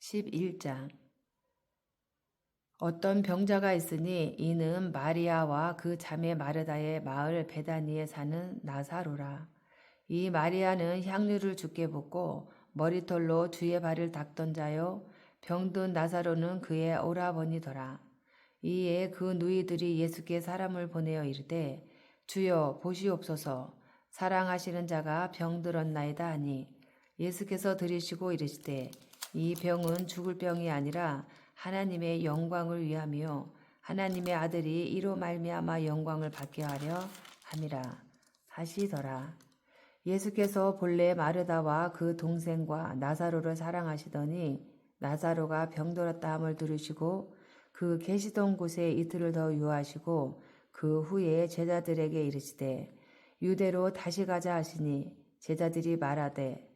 11장. 어떤 병자가 있으니 이는 마리아와 그 자매 마르다의 마을 베다니에 사는 나사로라. 이 마리아는 향유를 주께 붓고 머리털로 주의 발을 닦던 자요, 병든 나사로는 그의 오라버니더라. 이에 그 누이들이 예수께 사람을 보내어 이르되, 주여 보시옵소서, 사랑하시는 자가 병들었나이다 하니, 예수께서 들으시고 이르시되, 이 병은 죽을 병이 아니라 하나님의 영광을 위함이요 하나님의 아들이 이로 말미암아 영광을 받게 하려 함이라 하시더라. 예수께서 본래 마르다와 그 동생과 나사로를 사랑하시더니 나사로가 병들었다 함을 들으시고 그 계시던 곳에 이틀을 더 유하시고 그 후에 제자들에게 이르시되 유대로 다시 가자 하시니 제자들이 말하되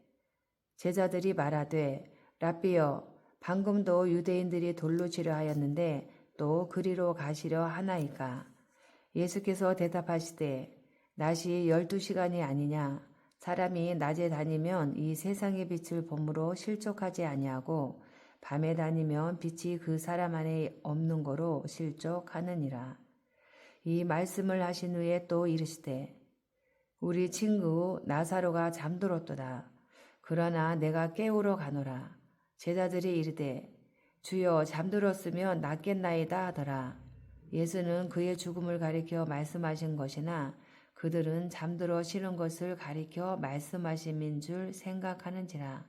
랍비여, 방금도 유대인들이 돌로 치려 하였는데 또 그리로 가시려 하나이까? 예수께서 대답하시되 낮이 12시간이 아니냐? 사람이 낮에 다니면 이 세상의 빛을 봄으로 실족하지 아니하고 밤에 다니면 빛이 그 사람 안에 없는 거로 실족하느니라. 이 말씀을 하신 후에 또 이르시되 우리 친구 나사로가 잠들었도다. 그러나 내가 깨우러 가노라. 제자들이 이르되 주여 잠들었으면 낫겠나이다 하더라. 예수는 그의 죽음을 가리켜 말씀하신 것이나 그들은 잠들어 쉬는 것을 가리켜 말씀하심인 줄 생각하는지라.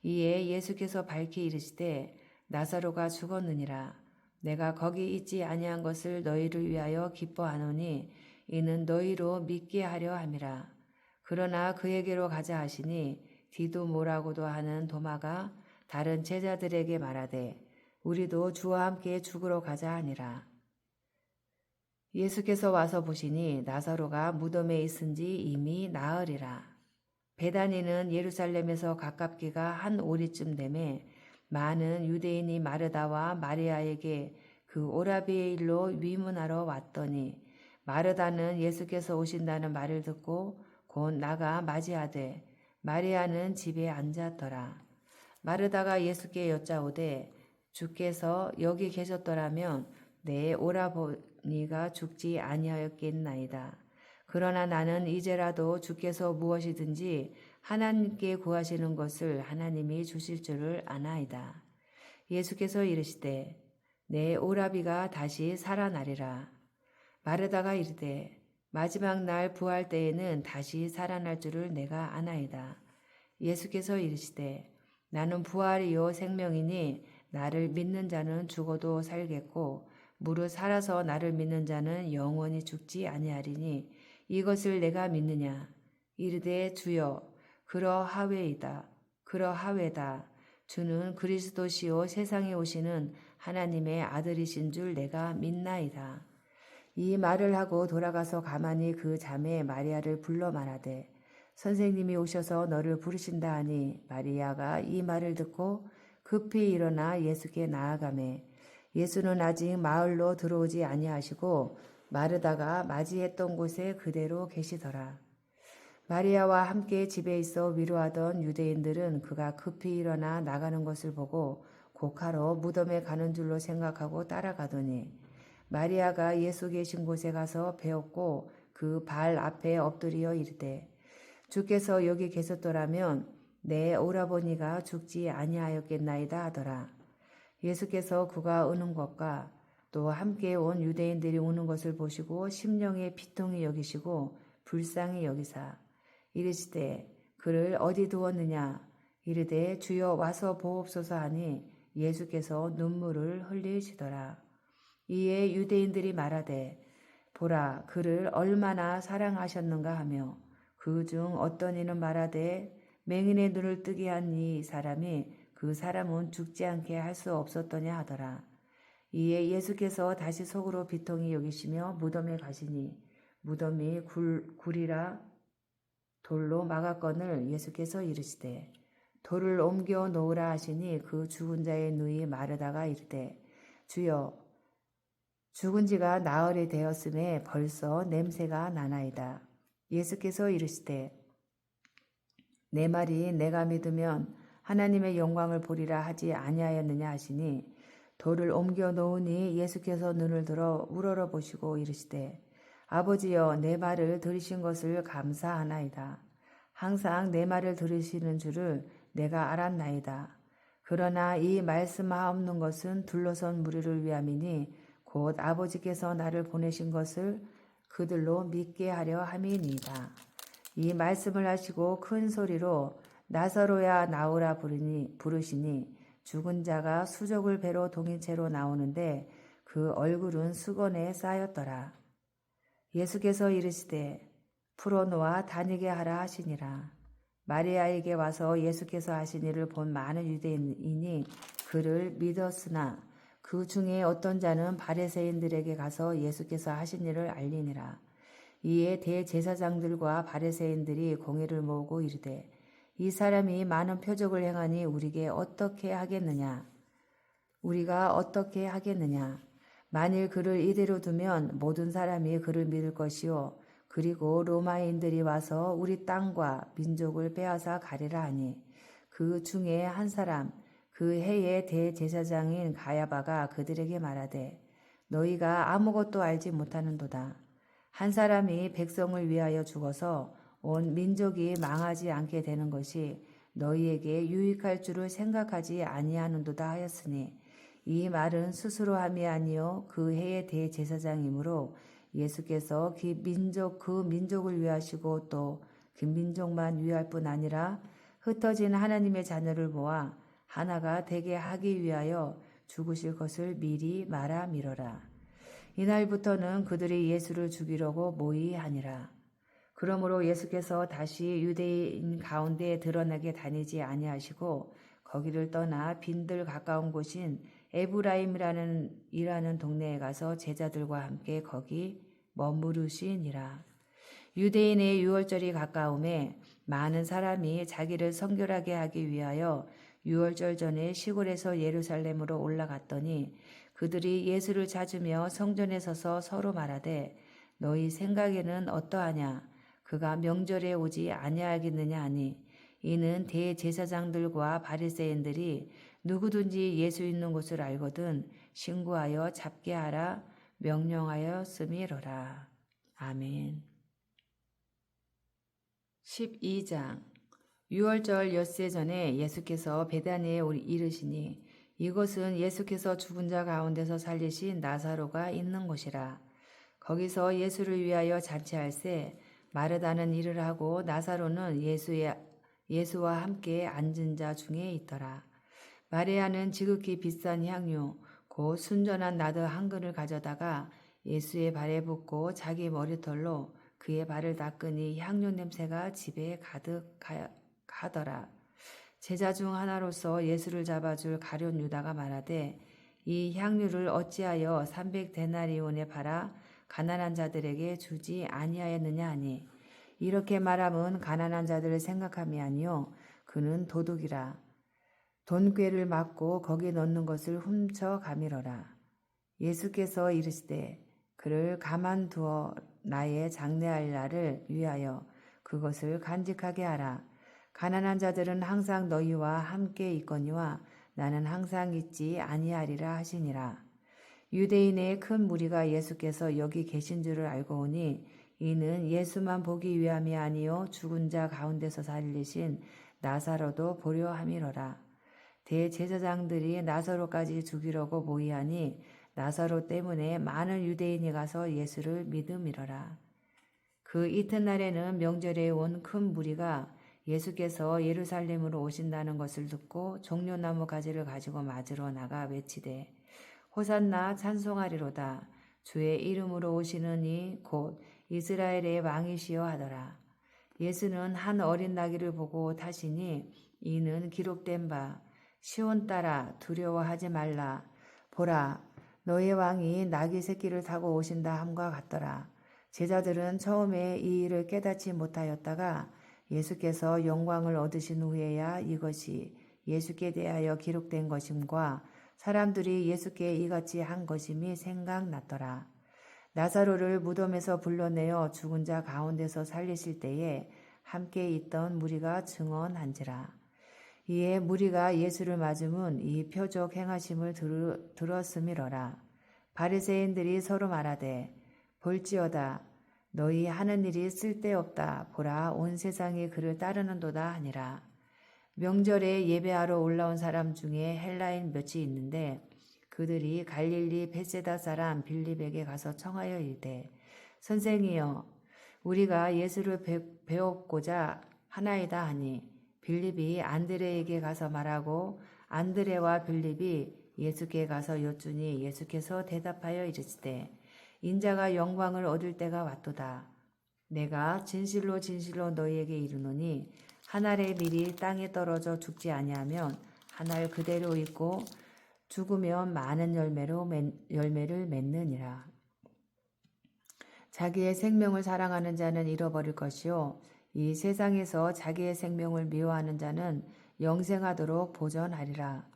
이에 예수께서 밝히 이르시되 나사로가 죽었느니라. 내가 거기 있지 아니한 것을 너희를 위하여 기뻐하노니 이는 너희로 믿게 하려 함이라. 그러나 그에게로 가자 하시니 디두모라고도 하는 도마가 다른 제자들에게 말하되 우리도 주와 함께 죽으러 가자 하니라. 예수께서 와서 보시니 나사로가 무덤에 있은지 이미 나으리라. 베다니는 예루살렘에서 가깝기가 한 오리쯤 되매 많은 유대인이 마르다와 마리아에게 그 오라비의 일로 위문하러 왔더니 마르다는 예수께서 오신다는 말을 듣고 곧 나가 맞이하되 마리아는 집에 앉았더라. 마르다가 예수께 여짜오되 주께서 여기 계셨더라면 내 오라버니가 죽지 아니하였겠나이다. 그러나 나는 이제라도 주께서 무엇이든지 하나님께 구하시는 것을 하나님이 주실 줄을 아나이다. 예수께서 이르시되 내 오라비가 다시 살아나리라. 마르다가 이르되 마지막 날 부활 때에는 다시 살아날 줄을 내가 아나이다. 예수께서 이르시되 나는 부활이요 생명이니 나를 믿는 자는 죽어도 살겠고 무릇 살아서 나를 믿는 자는 영원히 죽지 아니하리니 이것을 내가 믿느냐? 이르되 주여 그러하외이다. 그러하외다. 주는 그리스도시요 세상에 오시는 하나님의 아들이신 줄 내가 믿나이다. 이 말을 하고 돌아가서 가만히 그 자매 마리아를 불러 말하되 선생님이 오셔서 너를 부르신다 하니 마리아가 이 말을 듣고 급히 일어나 예수께 나아가매 예수는 아직 마을로 들어오지 아니하시고 마르다가 맞이했던 곳에 그대로 계시더라. 마리아와 함께 집에 있어 위로하던 유대인들은 그가 급히 일어나 나가는 것을 보고 곡하러 무덤에 가는 줄로 생각하고 따라가더니 마리아가 예수 계신 곳에 가서 배웠고 그 발 앞에 엎드려 이르되 주께서 여기 계셨더라면 내 오라버니가 죽지 아니하였겠나이다 하더라. 예수께서 그가 우는 것과 또 함께 온 유대인들이 우는 것을 보시고 심령에 비통히 여기시고 불쌍히 여기사 이르시되 그를 어디 두었느냐 이르되 주여 와서 보옵소서 하니 예수께서 눈물을 흘리시더라. 이에 유대인들이 말하되 보라 그를 얼마나 사랑하셨는가 하며 그 중 어떤 이는 말하되 맹인의 눈을 뜨게 한 이 사람이 그 사람은 죽지 않게 할 수 없었더냐 하더라. 이에 예수께서 다시 속으로 비통히 여기시며 무덤에 가시니 무덤이 굴이라 돌로 막았거늘 예수께서 이르시되 돌을 옮겨 놓으라 하시니 그 죽은 자의 누이 마르다가 이르되 주여 죽은 지가 나흘이 되었음에 벌써 냄새가 나나이다. 예수께서 이르시되 내 말이 내가 믿으면 하나님의 영광을 보리라 하지 아니하였느냐 하시니 돌을 옮겨 놓으니 예수께서 눈을 들어 우러러 보시고 이르시되 아버지여 내 말을 들으신 것을 감사하나이다. 항상 내 말을 들으시는 줄을 내가 알았나이다. 그러나 이 말씀하옵는 것은 둘러선 무리를 위함이니 곧 아버지께서 나를 보내신 것을 그들로 믿게 하려 함이니이다. 이 말씀을 하시고 큰 소리로 나사로야 나오라 부르시니 죽은 자가 수족을 배로 동인 채로 나오는데 그 얼굴은 수건에 쌓였더라. 예수께서 이르시되 풀어놓아 다니게 하라 하시니라. 마리아에게 와서 예수께서 하신 일을 본 많은 유대인이 그를 믿었으나 그 중에 어떤 자는 바리새인들에게 가서 예수께서 하신 일을 알리니라. 이에 대제사장들과 바리새인들이 공회를 모으고 이르되 이 사람이 많은 표적을 행하니 우리가 어떻게 하겠느냐? 만일 그를 이대로 두면 모든 사람이 그를 믿을 것이요 그리고 로마인들이 와서 우리 땅과 민족을 빼앗아 가리라 하니 그 중에 한 사람 그 해의 대제사장인 가야바가 그들에게 말하되 너희가 아무것도 알지 못하는도다. 한 사람이 백성을 위하여 죽어서 온 민족이 망하지 않게 되는 것이 너희에게 유익할 줄을 생각하지 아니하는도다 하였으니 이 말은 스스로 함이 아니요 그 해의 대제사장이므로 예수께서 그 민족을 위하시고 또 그 민족만 위할 뿐 아니라 흩어진 하나님의 자녀를 모아 하나가 되게 하기 위하여 죽으실 것을 미리 말하미러라. 이날부터는 그들이 예수를 죽이려고 모의하니라. 그러므로 예수께서 다시 유대인 가운데 드러나게 다니지 아니하시고 거기를 떠나 빈들 가까운 곳인 에브라임이라는 동네에 가서 제자들과 함께 거기 머무르시니라. 유대인의 유월절이 가까움에 많은 사람이 자기를 성결하게 하기 위하여 유월절 전에 시골에서 예루살렘으로 올라갔더니 그들이 예수를 찾으며 성전에 서서 서로 말하되 너희 생각에는 어떠하냐? 그가 명절에 오지 아니하겠느냐 하니 이는 대제사장들과 바리새인들이 누구든지 예수 있는 곳을 알거든 신고하여 잡게 하라 명령하였음이로라. 아멘. 12장 유월절 엿새 전에 예수께서 베다니에 이르시니 이곳은 예수께서 죽은 자 가운데서 살리신 나사로가 있는 곳이라. 거기서 예수를 위하여 잔치할새 마르다는 일을 하고 나사로는 예수와 함께 앉은 자 중에 있더라. 마리아는 지극히 비싼 향유 곧 순전한 나드 한 근을 가져다가 예수의 발에 붓고 자기 머리털로 그의 발을 닦으니 향유 냄새가 집에 가득하더라. 제자 중 하나로서 예수를 잡아줄 가룟 유다가 말하되 이 향유를 어찌하여 300데나리온에 팔아 가난한 자들에게 주지 아니하였느냐 하니 이렇게 말함은 가난한 자들을 생각함이 아니요 그는 도둑이라. 돈꾀를 막고 거기 넣는 것을 훔쳐 가미러라. 예수께서 이르시되 그를 가만두어 나의 장래할 날을 위하여 그것을 간직하게 하라. 가난한 자들은 항상 너희와 함께 있거니와 나는 항상 있지 아니하리라 하시니라. 유대인의 큰 무리가 예수께서 여기 계신 줄을 알고 오니 이는 예수만 보기 위함이 아니요 죽은 자 가운데서 살리신 나사로도 보려 함이로라. 대제사장들이 나사로까지 죽이려고 모의하니 나사로 때문에 많은 유대인이 가서 예수를 믿음이로라. 그 이튿날에는 명절에 온 큰 무리가 예수께서 예루살렘으로 오신다는 것을 듣고 종려나무 가지를 가지고 맞으러 나가 외치되 호산나 찬송하리로다. 주의 이름으로 오시는 이 곧 이스라엘의 왕이시여 하더라. 예수는 한 어린 나귀를 보고 타시니 이는 기록된 바 시온 딸아 두려워하지 말라. 보라 너의 왕이 나귀 새끼를 타고 오신다 함과 같더라. 제자들은 처음에 이 일을 깨닫지 못하였다가 예수께서 영광을 얻으신 후에야 이것이 예수께 대하여 기록된 것임과 사람들이 예수께 이같이 한 것임이 생각났더라. 나사로를 무덤에서 불러내어 죽은 자 가운데서 살리실 때에 함께 있던 무리가 증언한지라. 이에 무리가 예수를 맞음은 이 표적 행하심을 들었음이러라. 바리새인들이 서로 말하되 볼지어다 너희 하는 일이 쓸데없다. 보라 온 세상이 그를 따르는도다 하니라. 명절에 예배하러 올라온 사람 중에 헬라인 몇이 있는데 그들이 갈릴리 벳세다 사람 빌립에게 가서 청하여 이르되 선생이여 우리가 예수를 배웠고자 하나이다 하니 빌립이 안드레에게 가서 말하고 안드레와 빌립이 예수께 가서 여쭈니 예수께서 대답하여 이르시되 인자가 영광을 얻을 때가 왔도다. 내가 진실로 진실로 너희에게 이르노니 한 알의 밀이 땅에 떨어져 죽지 아니하면 한 알 그대로 있고 죽으면 많은 열매를 맺느니라. 자기의 생명을 사랑하는 자는 잃어버릴 것이요 이 세상에서 자기의 생명을 미워하는 자는 영생하도록 보전하리라.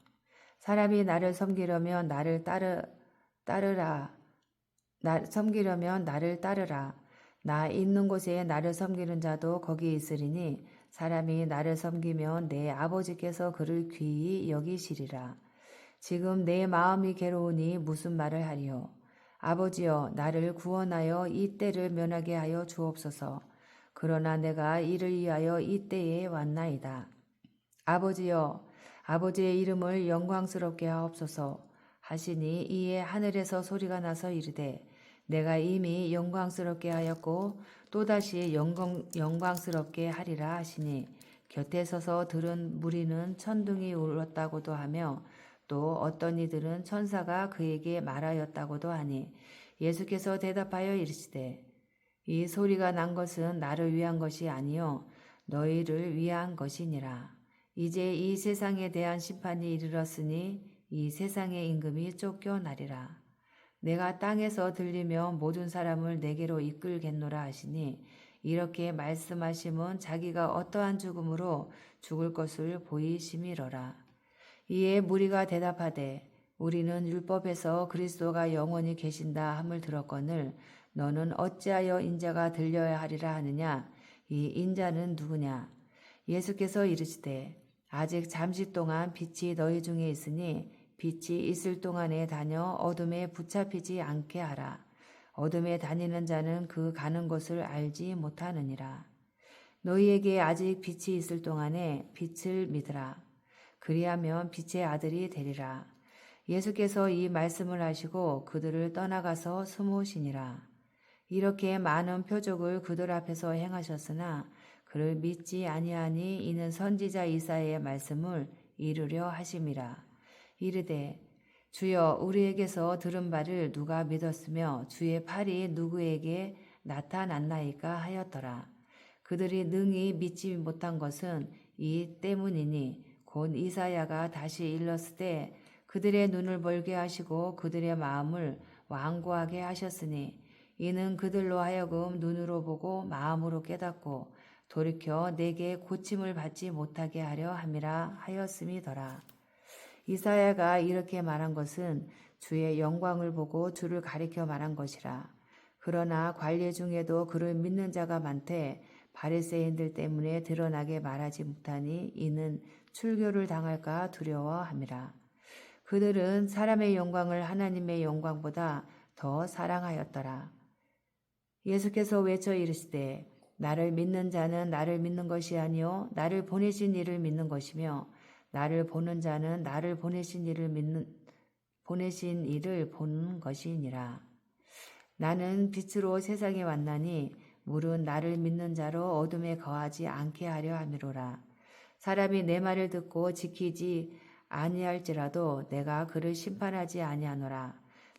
사람이 나를 섬기려면 나를 따르라. 섬기려면 나를 따르라. 나 있는 곳에 나를 섬기는 자도 거기 있으리니 사람이 나를 섬기면 내 아버지께서 그를 귀히 여기시리라. 지금 내 마음이 괴로우니 무슨 말을 하리요. 아버지여 나를 구원하여 이 때를 면하게 하여 주옵소서. 그러나 내가 이를 위하여 이 때에 왔나이다. 아버지여 아버지의 이름을 영광스럽게 하옵소서 하시니 이에 하늘에서 소리가 나서 이르되 내가 이미 영광스럽게 하였고 또다시 영광스럽게 하리라 하시니 곁에 서서 들은 무리는 천둥이 울었다고도 하며 또 어떤 이들은 천사가 그에게 말하였다고도 하니 예수께서 대답하여 이르시되 이 소리가 난 것은 나를 위한 것이 아니요 너희를 위한 것이니라. 이제 이 세상에 대한 심판이 이르렀으니 이 세상의 임금이 쫓겨나리라. 내가 땅에서 들리며 모든 사람을 내게로 이끌겠노라 하시니 이렇게 말씀하심은 자기가 어떠한 죽음으로 죽을 것을 보이심이러라. 이에 무리가 대답하되 우리는 율법에서 그리스도가 영원히 계신다 함을 들었거늘 너는 어찌하여 인자가 들려야 하리라 하느냐. 이 인자는 누구냐. 예수께서 이르시되 아직 잠시 동안 빛이 너희 중에 있으니 빛이 있을 동안에 다녀 어둠에 붙잡히지 않게 하라. 어둠에 다니는 자는 그 가는 곳을 알지 못하느니라. 너희에게 아직 빛이 있을 동안에 빛을 믿으라. 그리하면 빛의 아들이 되리라. 예수께서 이 말씀을 하시고 그들을 떠나가서 숨으시니라. 이렇게 많은 표적을 그들 앞에서 행하셨으나 그를 믿지 아니하니 이는 선지자 이사야의 말씀을 이루려 하심이라. 이르되 주여 우리에게서 들은 바를 누가 믿었으며 주의 팔이 누구에게 나타났나이까 하였더라. 그들이 능히 믿지 못한 것은 이 때문이니 곧 이사야가 다시 일렀을 때 그들의 눈을 벌게 하시고 그들의 마음을 완고하게 하셨으니 이는 그들로 하여금 눈으로 보고 마음으로 깨닫고 돌이켜 내게 고침을 받지 못하게 하려 함이라 하였음이더라. 이사야가 이렇게 말한 것은 주의 영광을 보고 주를 가리켜 말한 것이라. 그러나 관례 중에도 그를 믿는 자가 많되 바리새인들 때문에 드러나게 말하지 못하니 이는 출교를 당할까 두려워함이라. 그들은 사람의 영광을 하나님의 영광보다 더 사랑하였더라. 예수께서 외쳐 이르시되 나를 믿는 자는 나를 믿는 것이 아니요 나를 보내신 이를 믿는 것이며 나를 보는 자는 나를 보내신 이를 보는 것이니라. 나는 빛으로 세상에 왔나니 물은 나를 믿는 자로 어둠에 거하지 않게 하려 함이로라. 사람이 내 말을 듣고 지키지 아니할지라도 내가 그를 심판하지 아니하노라.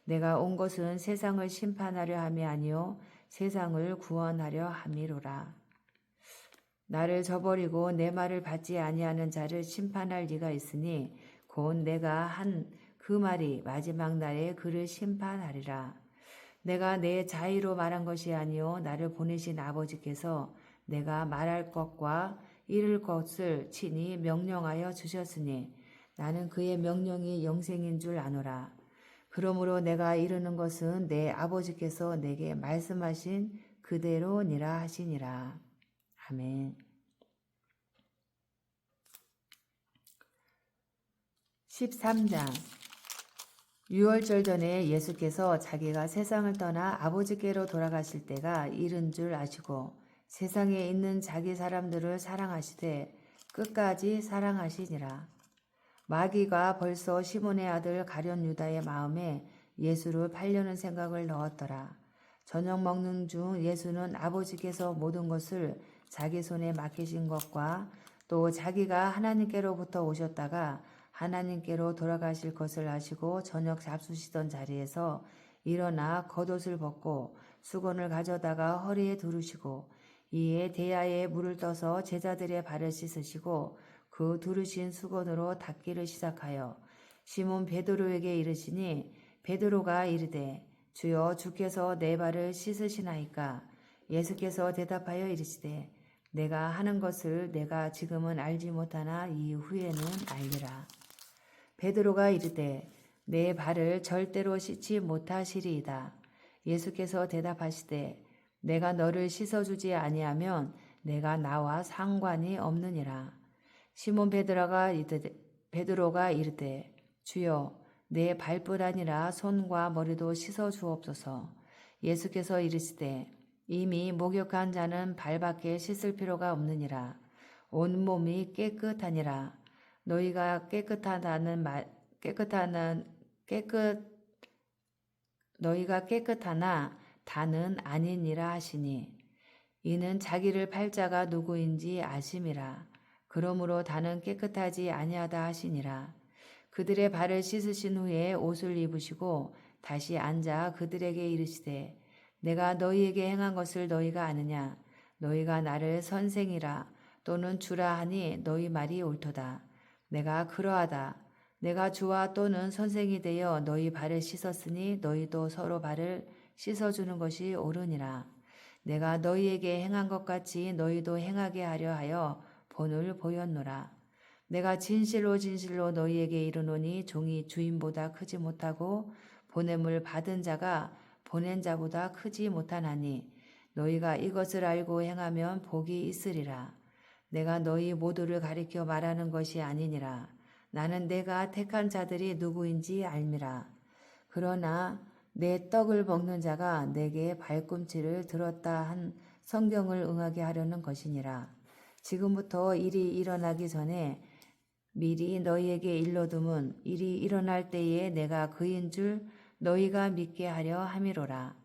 내가 온 것은 세상을 심판하려 함이 아니요 세상을 구원하려 함이로라. 나를 저버리고 내 말을 받지 아니하는 자를 심판할 리가 있으니 곧 내가 한 그 말이 마지막 날에 그를 심판하리라. 내가 내 자의로 말한 것이 아니요 나를 보내신 아버지께서 내가 말할 것과 이룰 것을 친히 명령하여 주셨으니 나는 그의 명령이 영생인 줄 아노라. 그러므로 내가 이르는 것은 내 아버지께서 내게 말씀하신 그대로니라 하시니라. 아멘. 13장 유월절 전에 예수께서 자기가 세상을 떠나 아버지께로 돌아가실 때가 이른 줄 아시고 세상에 있는 자기 사람들을 사랑하시되 끝까지 사랑하시니라. 마귀가 벌써 시몬의 아들 가룟 유다의 마음에 예수를 팔려는 생각을 넣었더라. 저녁 먹는 중 예수는 아버지께서 모든 것을 자기 손에 맡기신 것과 또 자기가 하나님께로부터 오셨다가 하나님께로 돌아가실 것을 아시고 저녁 잡수시던 자리에서 일어나 겉옷을 벗고 수건을 가져다가 허리에 두르시고 이에 대야에 물을 떠서 제자들의 발을 씻으시고 그 두르신 수건으로 닦기를 시작하여 시몬 베드로에게 이르시니 베드로가 이르되 주여 주께서 내 발을 씻으시나이까. 예수께서 대답하여 이르시되 내가 하는 것을 내가 지금은 알지 못하나 이후에는 알리라. 베드로가 이르되 내 발을 절대로 씻지 못하시리이다. 예수께서 대답하시되 내가 너를 씻어주지 아니하면 내가 나와 상관이 없느니라. 시몬 베드로가 이르되 주여 내 발뿐 아니라 손과 머리도 씻어 주옵소서. 예수께서 이르시되 이미 목욕한 자는 발밖에 씻을 필요가 없느니라. 온 몸이 깨끗하니라. 너희가 너희가 깨끗하나 다는 아니니라 하시니 이는 자기를 팔 자가 누구인지 아심이라. 그러므로 다는 깨끗하지 아니하다 하시니라. 그들의 발을 씻으신 후에 옷을 입으시고 다시 앉아 그들에게 이르시되 내가 너희에게 행한 것을 너희가 아느냐. 너희가 나를 선생이라 또는 주라 하니 너희 말이 옳도다. 내가 그러하다. 내가 주와 또는 선생이 되어 너희 발을 씻었으니 너희도 서로 발을 씻어주는 것이 옳으니라. 내가 너희에게 행한 것 같이 너희도 행하게 하려 하여 본을 보였노라. 내가 진실로 진실로 너희에게 이르노니 종이 주인보다 크지 못하고 보냄을 받은 자가 보낸 자보다 크지 못하나니 너희가 이것을 알고 행하면 복이 있으리라. 내가 너희 모두를 가리켜 말하는 것이 아니니라. 나는 내가 택한 자들이 누구인지 알미라. 그러나 내 떡을 먹는 자가 내게 발꿈치를 들었다 한 성경을 응하게 하려는 것이니라. 지금부터 일이 일어나기 전에 미리 너희에게 일러둠은 일이 일어날 때에 내가 그인 줄 너희가 믿게 하려 함이로라.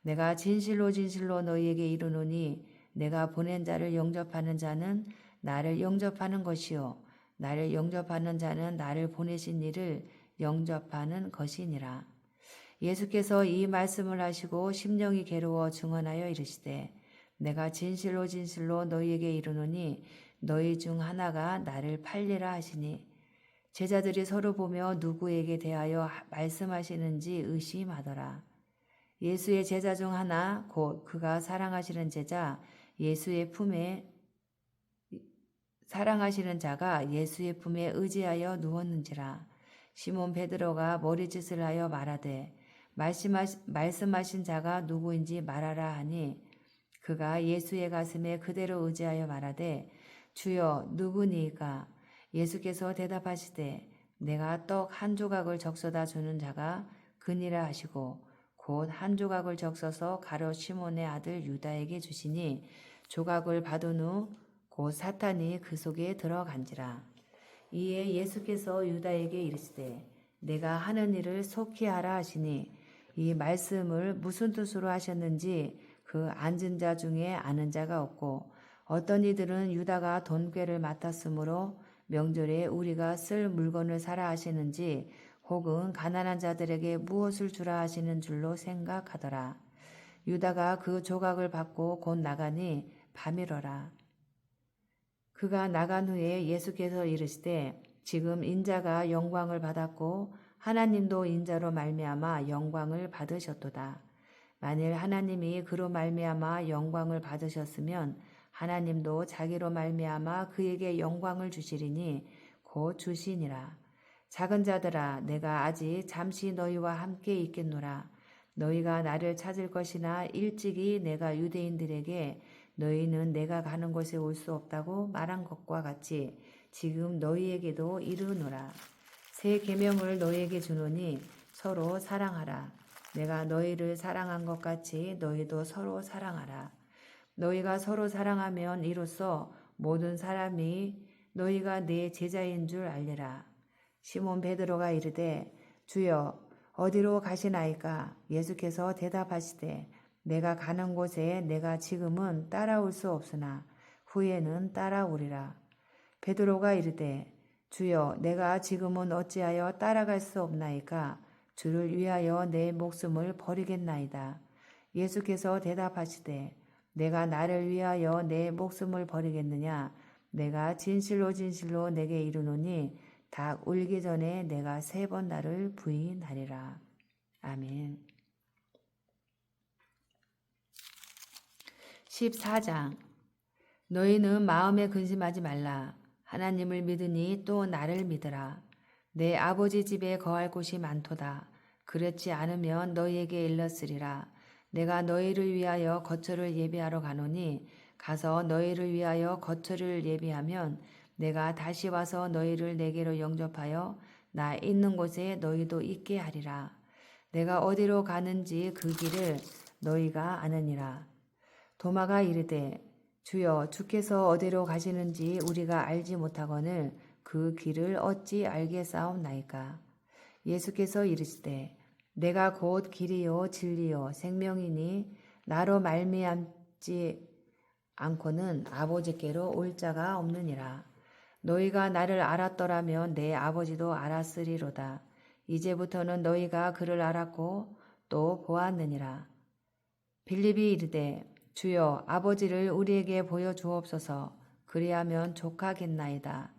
내가 진실로 진실로 너희에게 이르노니 내가 보낸 자를 영접하는 자는 나를 영접하는 것이요 나를 영접하는 자는 나를 보내신 이를 영접하는 것이니라. 예수께서 이 말씀을 하시고 심령이 괴로워 증언하여 이르시되 내가 진실로 진실로 너희에게 이르노니 너희 중 하나가 나를 팔리라 하시니 제자들이 서로 보며 누구에게 대하여 말씀하시는지 의심하더라. 예수의 제자 중 하나 곧 그가 사랑하시는 제자 사랑하시는 자가 예수의 품에 의지하여 누웠는지라. 시몬 베드로가 머리짓을 하여 말하되 말씀하신 자가 누구인지 말하라 하니 그가 예수의 가슴에 그대로 의지하여 말하되 주여 누구니이까. 예수께서 대답하시되 내가 떡 한 조각을 적셔다 주는 자가 그니라 하시고 곧 한 조각을 적셔서 가룟 시몬의 아들 유다에게 주시니 조각을 받은 후 곧 사탄이 그 속에 들어간지라. 이에 예수께서 유다에게 이르시되 내가 하는 일을 속히 하라 하시니 이 말씀을 무슨 뜻으로 하셨는지 그 앉은 자 중에 아는 자가 없고 어떤 이들은 유다가 돈꾀를 맡았으므로 명절에 우리가 쓸 물건을 사라 하시는지 혹은 가난한 자들에게 무엇을 주라 하시는 줄로 생각하더라. 유다가 그 조각을 받고 곧 나가니 밤이러라. 그가 나간 후에 예수께서 이르시되 지금 인자가 영광을 받았고 하나님도 인자로 말미암아 영광을 받으셨도다. 만일 하나님이 그로 말미암아 영광을 받으셨으면 하나님도 자기로 말미암아 그에게 영광을 주시리니 곧 주시니라. 작은 자들아 내가 아직 잠시 너희와 함께 있겠노라. 너희가 나를 찾을 것이나 일찍이 내가 유대인들에게 너희는 내가 가는 곳에 올 수 없다고 말한 것과 같이 지금 너희에게도 이르노라. 새 계명을 너희에게 주노니 서로 사랑하라. 내가 너희를 사랑한 것 같이 너희도 서로 사랑하라. 너희가 서로 사랑하면 이로써 모든 사람이 너희가 내 제자인 줄 알리라. 시몬 베드로가 이르되 주여 어디로 가시나이까? 예수께서 대답하시되 내가 가는 곳에 내가 지금은 따라올 수 없으나 후에는 따라오리라. 베드로가 이르되 주여 내가 지금은 어찌하여 따라갈 수 없나이까? 주를 위하여 내 목숨을 버리겠나이다. 예수께서 대답하시되 내가 나를 위하여 내 목숨을 버리겠느냐? 내가 진실로 진실로 내게 이르노니 닭 울기 전에 내가 3번 나를 부인하리라. 아멘. 14장. 너희는 마음에 근심하지 말라. 하나님을 믿으니 또 나를 믿으라. 내 아버지 집에 거할 곳이 많도다. 그렇지 않으면 너희에게 일렀으리라. 내가 너희를 위하여 거처를 예비하러 가노니 가서 너희를 위하여 거처를 예비하면 내가 다시 와서 너희를 내게로 영접하여 나 있는 곳에 너희도 있게 하리라. 내가 어디로 가는지 그 길을 너희가 아느니라. 도마가 이르되 주여 주께서 어디로 가시는지 우리가 알지 못하거늘 그 길을 어찌 알겠사옵나이까. 예수께서 이르시되 내가 곧 길이요 진리요 생명이니 나로 말미암지 않고는 아버지께로 올 자가 없느니라. 너희가 나를 알았더라면 내 아버지도 알았으리로다. 이제부터는 너희가 그를 알았고 또 보았느니라. 빌립이 이르되 주여 아버지를 우리에게 보여주옵소서. 그리하면 족하겠나이다.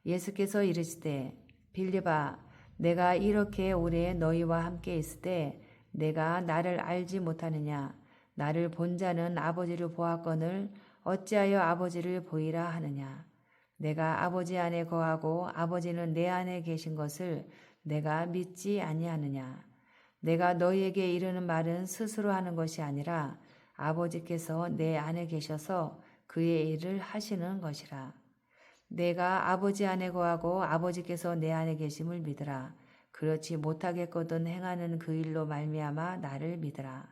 예수께서 이르시되 빌립아 내가 이렇게 오래 너희와 함께 있을 때 내가 나를 알지 못하느냐. 나를 본 자는 아버지를 보았거늘 어찌하여 아버지를 보이라 하느냐. 내가 아버지 안에 거하고 아버지는 내 안에 계신 것을 내가 믿지 아니하느냐. 내가 너희에게 이르는 말은 스스로 하는 것이 아니라 아버지께서 내 안에 계셔서 그의 일을 하시는 것이라. 내가 아버지 안에 거하고 아버지께서 내 안에 계심을 믿으라. 그렇지 못하겠거든 행하는 그 일로 말미암아 나를 믿으라.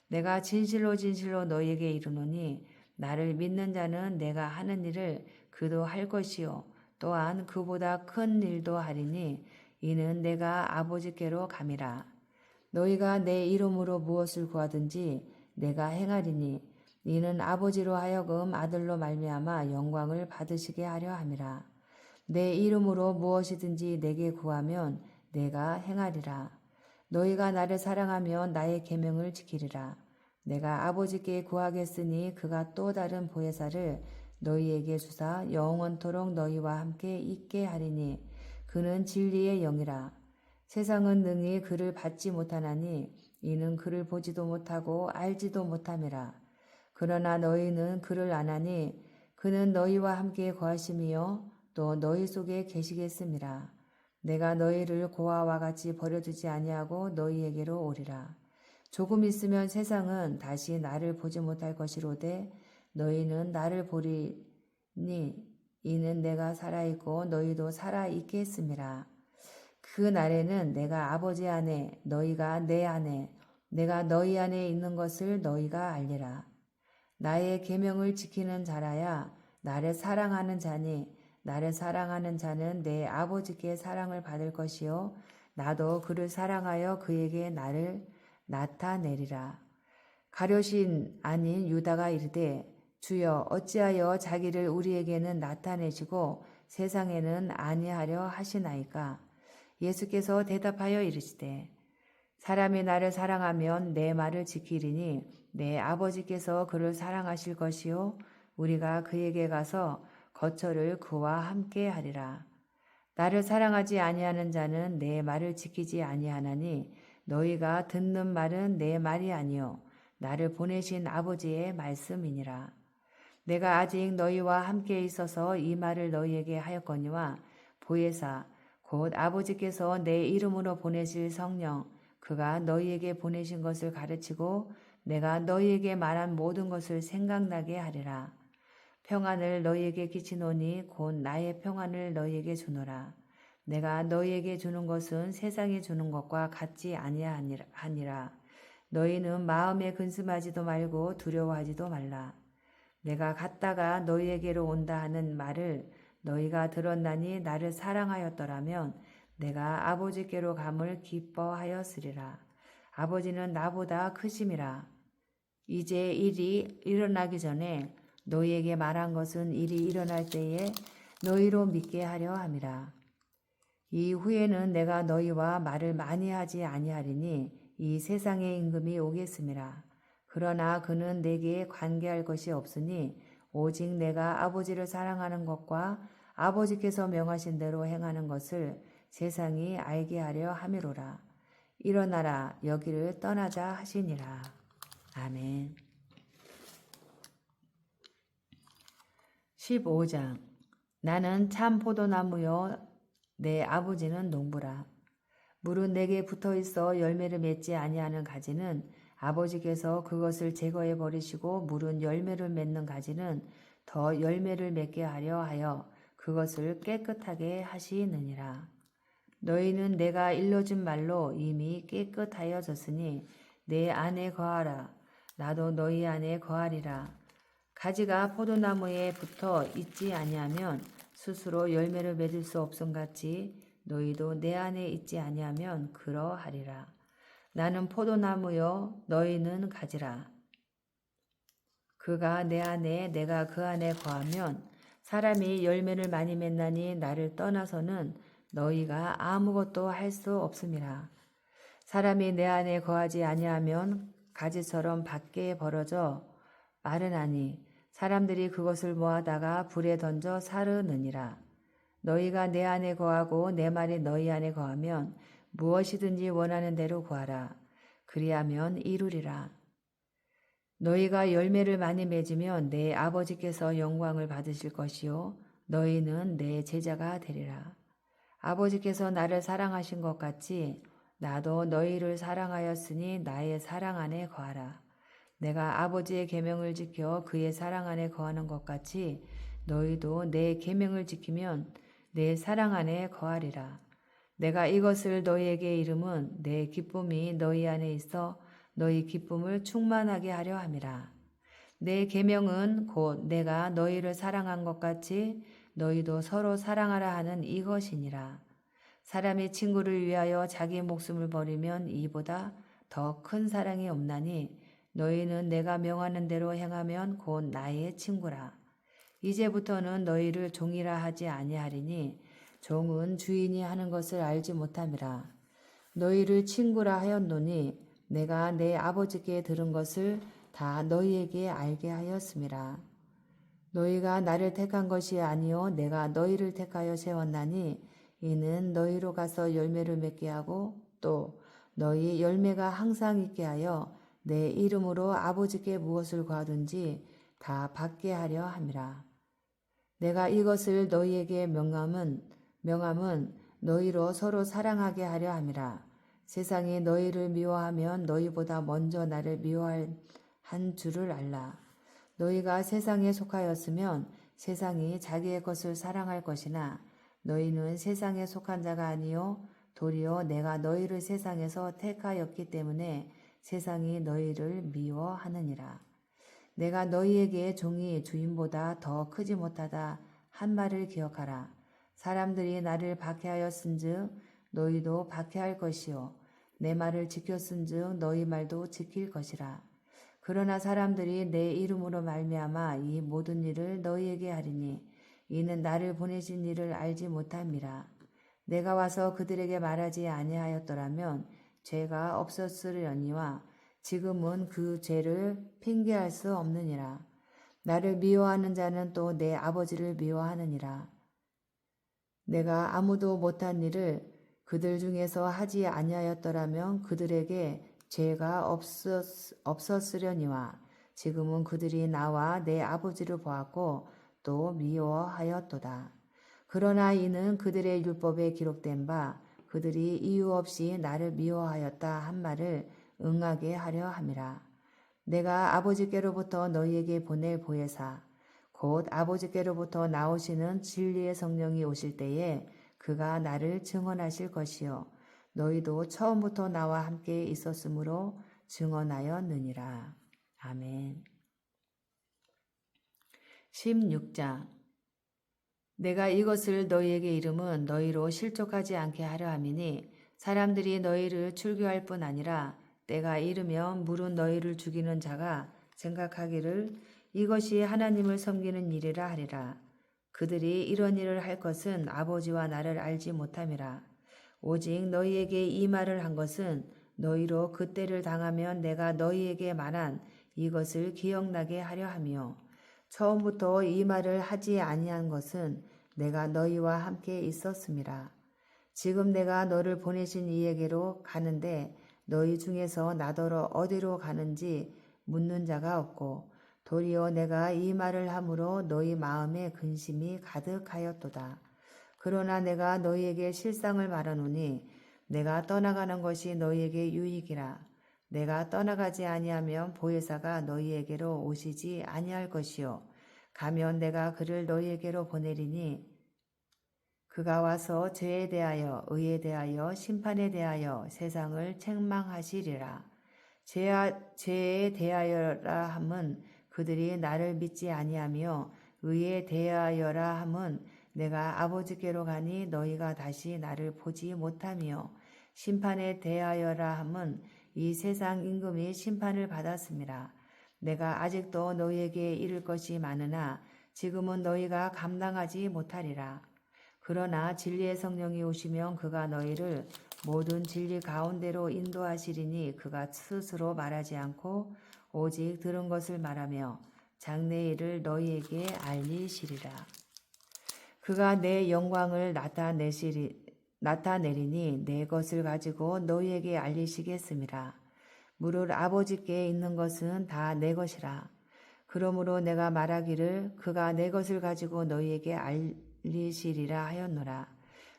내가 진실로 진실로 너희에게 이르노니 나를 믿는 자는 내가 하는 일을 그도 할 것이요 또한 그보다 큰 일도 하리니 이는 내가 아버지께로 감이라. 너희가 내 이름으로 무엇을 구하든지 내가 행하리니 이는 아버지로 하여금 아들로 말미암아 영광을 받으시게 하려 함이라. 내 이름으로 무엇이든지 내게 구하면 내가 행하리라. 너희가 나를 사랑하면 나의 계명을 지키리라. 내가 아버지께 구하겠으니 그가 또 다른 보혜사를 너희에게 주사 영원토록 너희와 함께 있게 하리니 그는 진리의 영이라. 세상은 능히 그를 받지 못하나니 이는 그를 보지도 못하고 알지도 못함이라. 그러나 너희는 그를 아나니 그는 너희와 함께 거하심이요 또 너희 속에 계시겠음이라. 내가 너희를 고아와 같이 버려두지 아니하고 너희에게로 오리라. 조금 있으면 세상은 다시 나를 보지 못할 것이로되 너희는 나를 보리니 이는 내가 살아있고 너희도 살아있겠음이라. 그 날에는 내가 아버지 안에 너희가 내 안에 내가 너희 안에 있는 것을 너희가 알리라. 나의 계명을 지키는 자라야 나를 사랑하는 자니 나를 사랑하는 자는 내 아버지께 사랑을 받을 것이요 나도 그를 사랑하여 그에게 나를 나타내리라. 가룟인 아닌 유다가 이르되 주여 어찌하여 자기를 우리에게는 나타내시고 세상에는 아니하려 하시나이까. 예수께서 대답하여 이르시되 사람이 나를 사랑하면 내 말을 지키리니 내 아버지께서 그를 사랑하실 것이요 우리가 그에게 가서 거처를 그와 함께 하리라. 나를 사랑하지 아니하는 자는 내 말을 지키지 아니하나니 너희가 듣는 말은 내 말이 아니요 나를 보내신 아버지의 말씀이니라. 내가 아직 너희와 함께 있어서 이 말을 너희에게 하였거니와 보혜사 곧 아버지께서 내 이름으로 보내실 성령 그가 너희에게 보내신 것을 가르치고 내가 너희에게 말한 모든 것을 생각나게 하리라. 평안을 너희에게 끼치노니 곧 나의 평안을 너희에게 주노라. 내가 너희에게 주는 것은 세상이 주는 것과 같지 아니하니라. 너희는 마음에 근심하지도 말고 두려워하지도 말라. 내가 갔다가 너희에게로 온다 하는 말을 너희가 들었나니 나를 사랑하였더라면 내가 아버지께로 감을 기뻐하였으리라. 아버지는 나보다 크심이라. 이제 일이 일어나기 전에 너희에게 말한 것은 일이 일어날 때에 너희로 믿게 하려 함이라. 이후에는 내가 너희와 말을 많이 하지 아니하리니 이 세상의 임금이 오겠음이라. 그러나 그는 내게 관계할 것이 없으니 오직 내가 아버지를 사랑하는 것과 아버지께서 명하신 대로 행하는 것을 세상이 알게 하려 함이로라. 일어나라 여기를 떠나자 하시니라. 아멘. 15장. 나는 참 포도나무요 내 아버지는 농부라. 물은 내게 붙어 있어 열매를 맺지 아니하는 가지는 아버지께서 그것을 제거해 버리시고 물은 열매를 맺는 가지는 더 열매를 맺게 하려 하여 그것을 깨끗하게 하시느니라. 너희는 내가 일러준 말로 이미 깨끗하여졌으니 내 안에 거하라. 나도 너희 안에 거하리라. 가지가 포도나무에 붙어 있지 아니하면 스스로 열매를 맺을 수 없음같이 너희도 내 안에 있지 아니하면 그러하리라. 나는 포도나무요 너희는 가지라. 그가 내 안에 내가 그 안에 거하면 사람이 열매를 많이 맺나니 나를 떠나서는 너희가 아무것도 할 수 없음이라. 사람이 내 안에 거하지 아니하면 가지처럼 밖에 벌어져 마르나니 사람들이 그것을 모아다가 불에 던져 사르느니라. 너희가 내 안에 거하고 내 말이 너희 안에 거하면 무엇이든지 원하는 대로 구하라. 그리하면 이루리라. 너희가 열매를 많이 맺으면 내 아버지께서 영광을 받으실 것이요 너희는 내 제자가 되리라. 아버지께서 나를 사랑하신 것 같이 나도 너희를 사랑하였으니 나의 사랑 안에 거하라. 내가 아버지의 계명을 지켜 그의 사랑 안에 거하는 것 같이 너희도 내 계명을 지키면 내 사랑 안에 거하리라. 내가 이것을 너희에게 이름은 내 기쁨이 너희 안에 있어 너희 기쁨을 충만하게 하려 함이라. 내 계명은 곧 내가 너희를 사랑한 것 같이 너희도 서로 사랑하라 하는 이것이니라. 사람이 친구를 위하여 자기 목숨을 버리면 이보다 더 큰 사랑이 없나니 너희는 내가 명하는 대로 행하면 곧 나의 친구라. 이제부터는 너희를 종이라 하지 아니하리니 종은 주인이 하는 것을 알지 못함이라. 너희를 친구라 하였노니 내가 내 아버지께 들은 것을 다 너희에게 알게 하였음이라. 너희가 나를 택한 것이 아니요 내가 너희를 택하여 세웠나니 이는 너희로 가서 열매를 맺게 하고 또 너희 열매가 항상 있게 하여 내 이름으로 아버지께 무엇을 구하든지 다 받게 하려 함이라. 내가 이것을 너희에게 명함은 너희로 서로 사랑하게 하려 함이라. 세상이 너희를 미워하면 너희보다 먼저 나를 미워한 줄을 알라. 너희가 세상에 속하였으면 세상이 자기의 것을 사랑할 것이나 너희는 세상에 속한 자가 아니요 도리어 내가 너희를 세상에서 택하였기 때문에 세상이 너희를 미워하느니라. 내가 너희에게 종이 주인보다 더 크지 못하다 한 말을 기억하라. 사람들이 나를 박해하였은즉 너희도 박해할 것이요 내 말을 지켰은즉 너희 말도 지킬 것이라. 그러나 사람들이 내 이름으로 말미암아 이 모든 일을 너희에게 하리니 이는 나를 보내신 이를 알지 못함이라. 내가 와서 그들에게 말하지 아니하였더라면 죄가 없었으려니와 지금은 그 죄를 핑계할 수 없느니라. 나를 미워하는 자는 또 내 아버지를 미워하느니라. 내가 아무도 못한 일을 그들 중에서 하지 아니하였더라면 그들에게 죄가 없었으려니와 지금은 그들이 나와 내 아버지를 보았고 또 미워하였도다. 그러나 이는 그들의 율법에 기록된 바 그들이 이유 없이 나를 미워하였다 한 말을 응하게 하려 함이라. 내가 아버지께로부터 너희에게 보낼 보혜사 곧 아버지께로부터 나오시는 진리의 성령이 오실 때에 그가 나를 증언하실 것이요 너희도 처음부터 나와 함께 있었으므로 증언하였느니라. 아멘. 16장. 내가 이것을 너희에게 이름은 너희로 실족하지 않게 하려 함이니 사람들이 너희를 출교할 뿐 아니라 때가 이르면 물은 너희를 죽이는 자가 생각하기를 이것이 하나님을 섬기는 일이라 하리라. 그들이 이런 일을 할 것은 아버지와 나를 알지 못함이라. 오직 너희에게 이 말을 한 것은 너희로 그때를 당하면 내가 너희에게 말한 이것을 기억나게 하려 함이요. 처음부터 이 말을 하지 아니한 것은 내가 너희와 함께 있었음이라. 지금 내가 너를 보내신 이에게로 가는데 너희 중에서 나더러 어디로 가는지 묻는 자가 없고 도리어 내가 이 말을 함으로 너희 마음에 근심이 가득하였도다. 그러나 내가 너희에게 실상을 말하노니 내가 떠나가는 것이 너희에게 유익이라. 내가 떠나가지 아니하면 보혜사가 너희에게로 오시지 아니할 것이요 가면 내가 그를 너희에게로 보내리니 그가 와서 죄에 대하여 의에 대하여 심판에 대하여 세상을 책망하시리라. 죄에 대하여라 함은 그들이 나를 믿지 아니하며 의에 대하여라 함은 내가 아버지께로 가니 너희가 다시 나를 보지 못하며 심판에 대하여라 함은 이 세상 임금이 심판을 받았음이라. 내가 아직도 너희에게 이를 것이 많으나 지금은 너희가 감당하지 못하리라. 그러나 진리의 성령이 오시면 그가 너희를 모든 진리 가운데로 인도하시리니 그가 스스로 말하지 않고 오직 들은 것을 말하며 장래일을 너희에게 알리시리라. 그가 내 영광을 나타내리니 내 것을 가지고 너희에게 알리시겠음이라. 무릇 아버지께 있는 것은 다 내 것이라. 그러므로 내가 말하기를 그가 내 것을 가지고 너희에게 알리시리라 하였노라.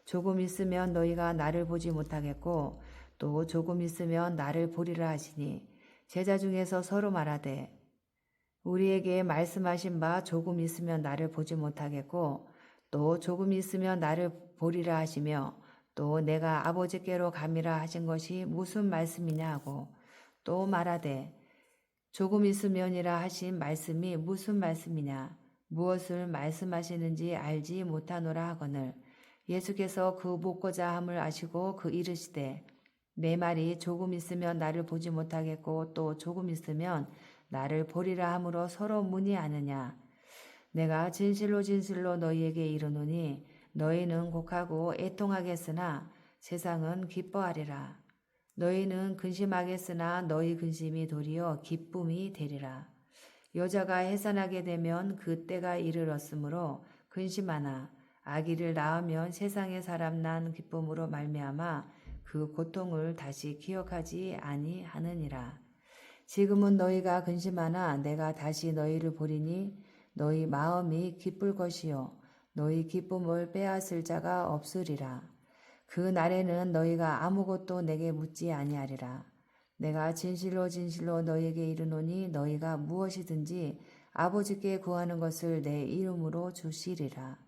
조금 있으면 너희가 나를 보지 못하겠고 또 조금 있으면 나를 보리라 하시니 제자 중에서 서로 말하되 우리에게 말씀하신 바 조금 있으면 나를 보지 못하겠고 또 조금 있으면 나를 보리라 하시며 또 내가 아버지께로 감이라 하신 것이 무슨 말씀이냐 하고 또 말하되 조금 있으면이라 하신 말씀이 무슨 말씀이냐 무엇을 말씀하시는지 알지 못하노라 하거늘 예수께서 그 묻고자 함을 아시고 그 이르시되 내 말이 조금 있으면 나를 보지 못하겠고 또 조금 있으면 나를 보리라 함으로 서로 문의하느냐. 내가 진실로 진실로 너희에게 이르노니 너희는 곡하고 애통하겠으나 세상은 기뻐하리라. 너희는 근심하겠으나 너희 근심이 도리어 기쁨이 되리라. 여자가 해산하게 되면 그 때가 이르렀으므로 근심하나 아기를 낳으면 세상의 사람 난 기쁨으로 말미암아 그 고통을 다시 기억하지 아니하느니라. 지금은 너희가 근심하나 내가 다시 너희를 보리니 너희 마음이 기쁠 것이요 너희 기쁨을 빼앗을 자가 없으리라. 그 날에는 너희가 아무것도 내게 묻지 아니하리라. 내가 진실로 진실로 너희에게 이르노니 너희가 무엇이든지 아버지께 구하는 것을 내 이름으로 주시리라.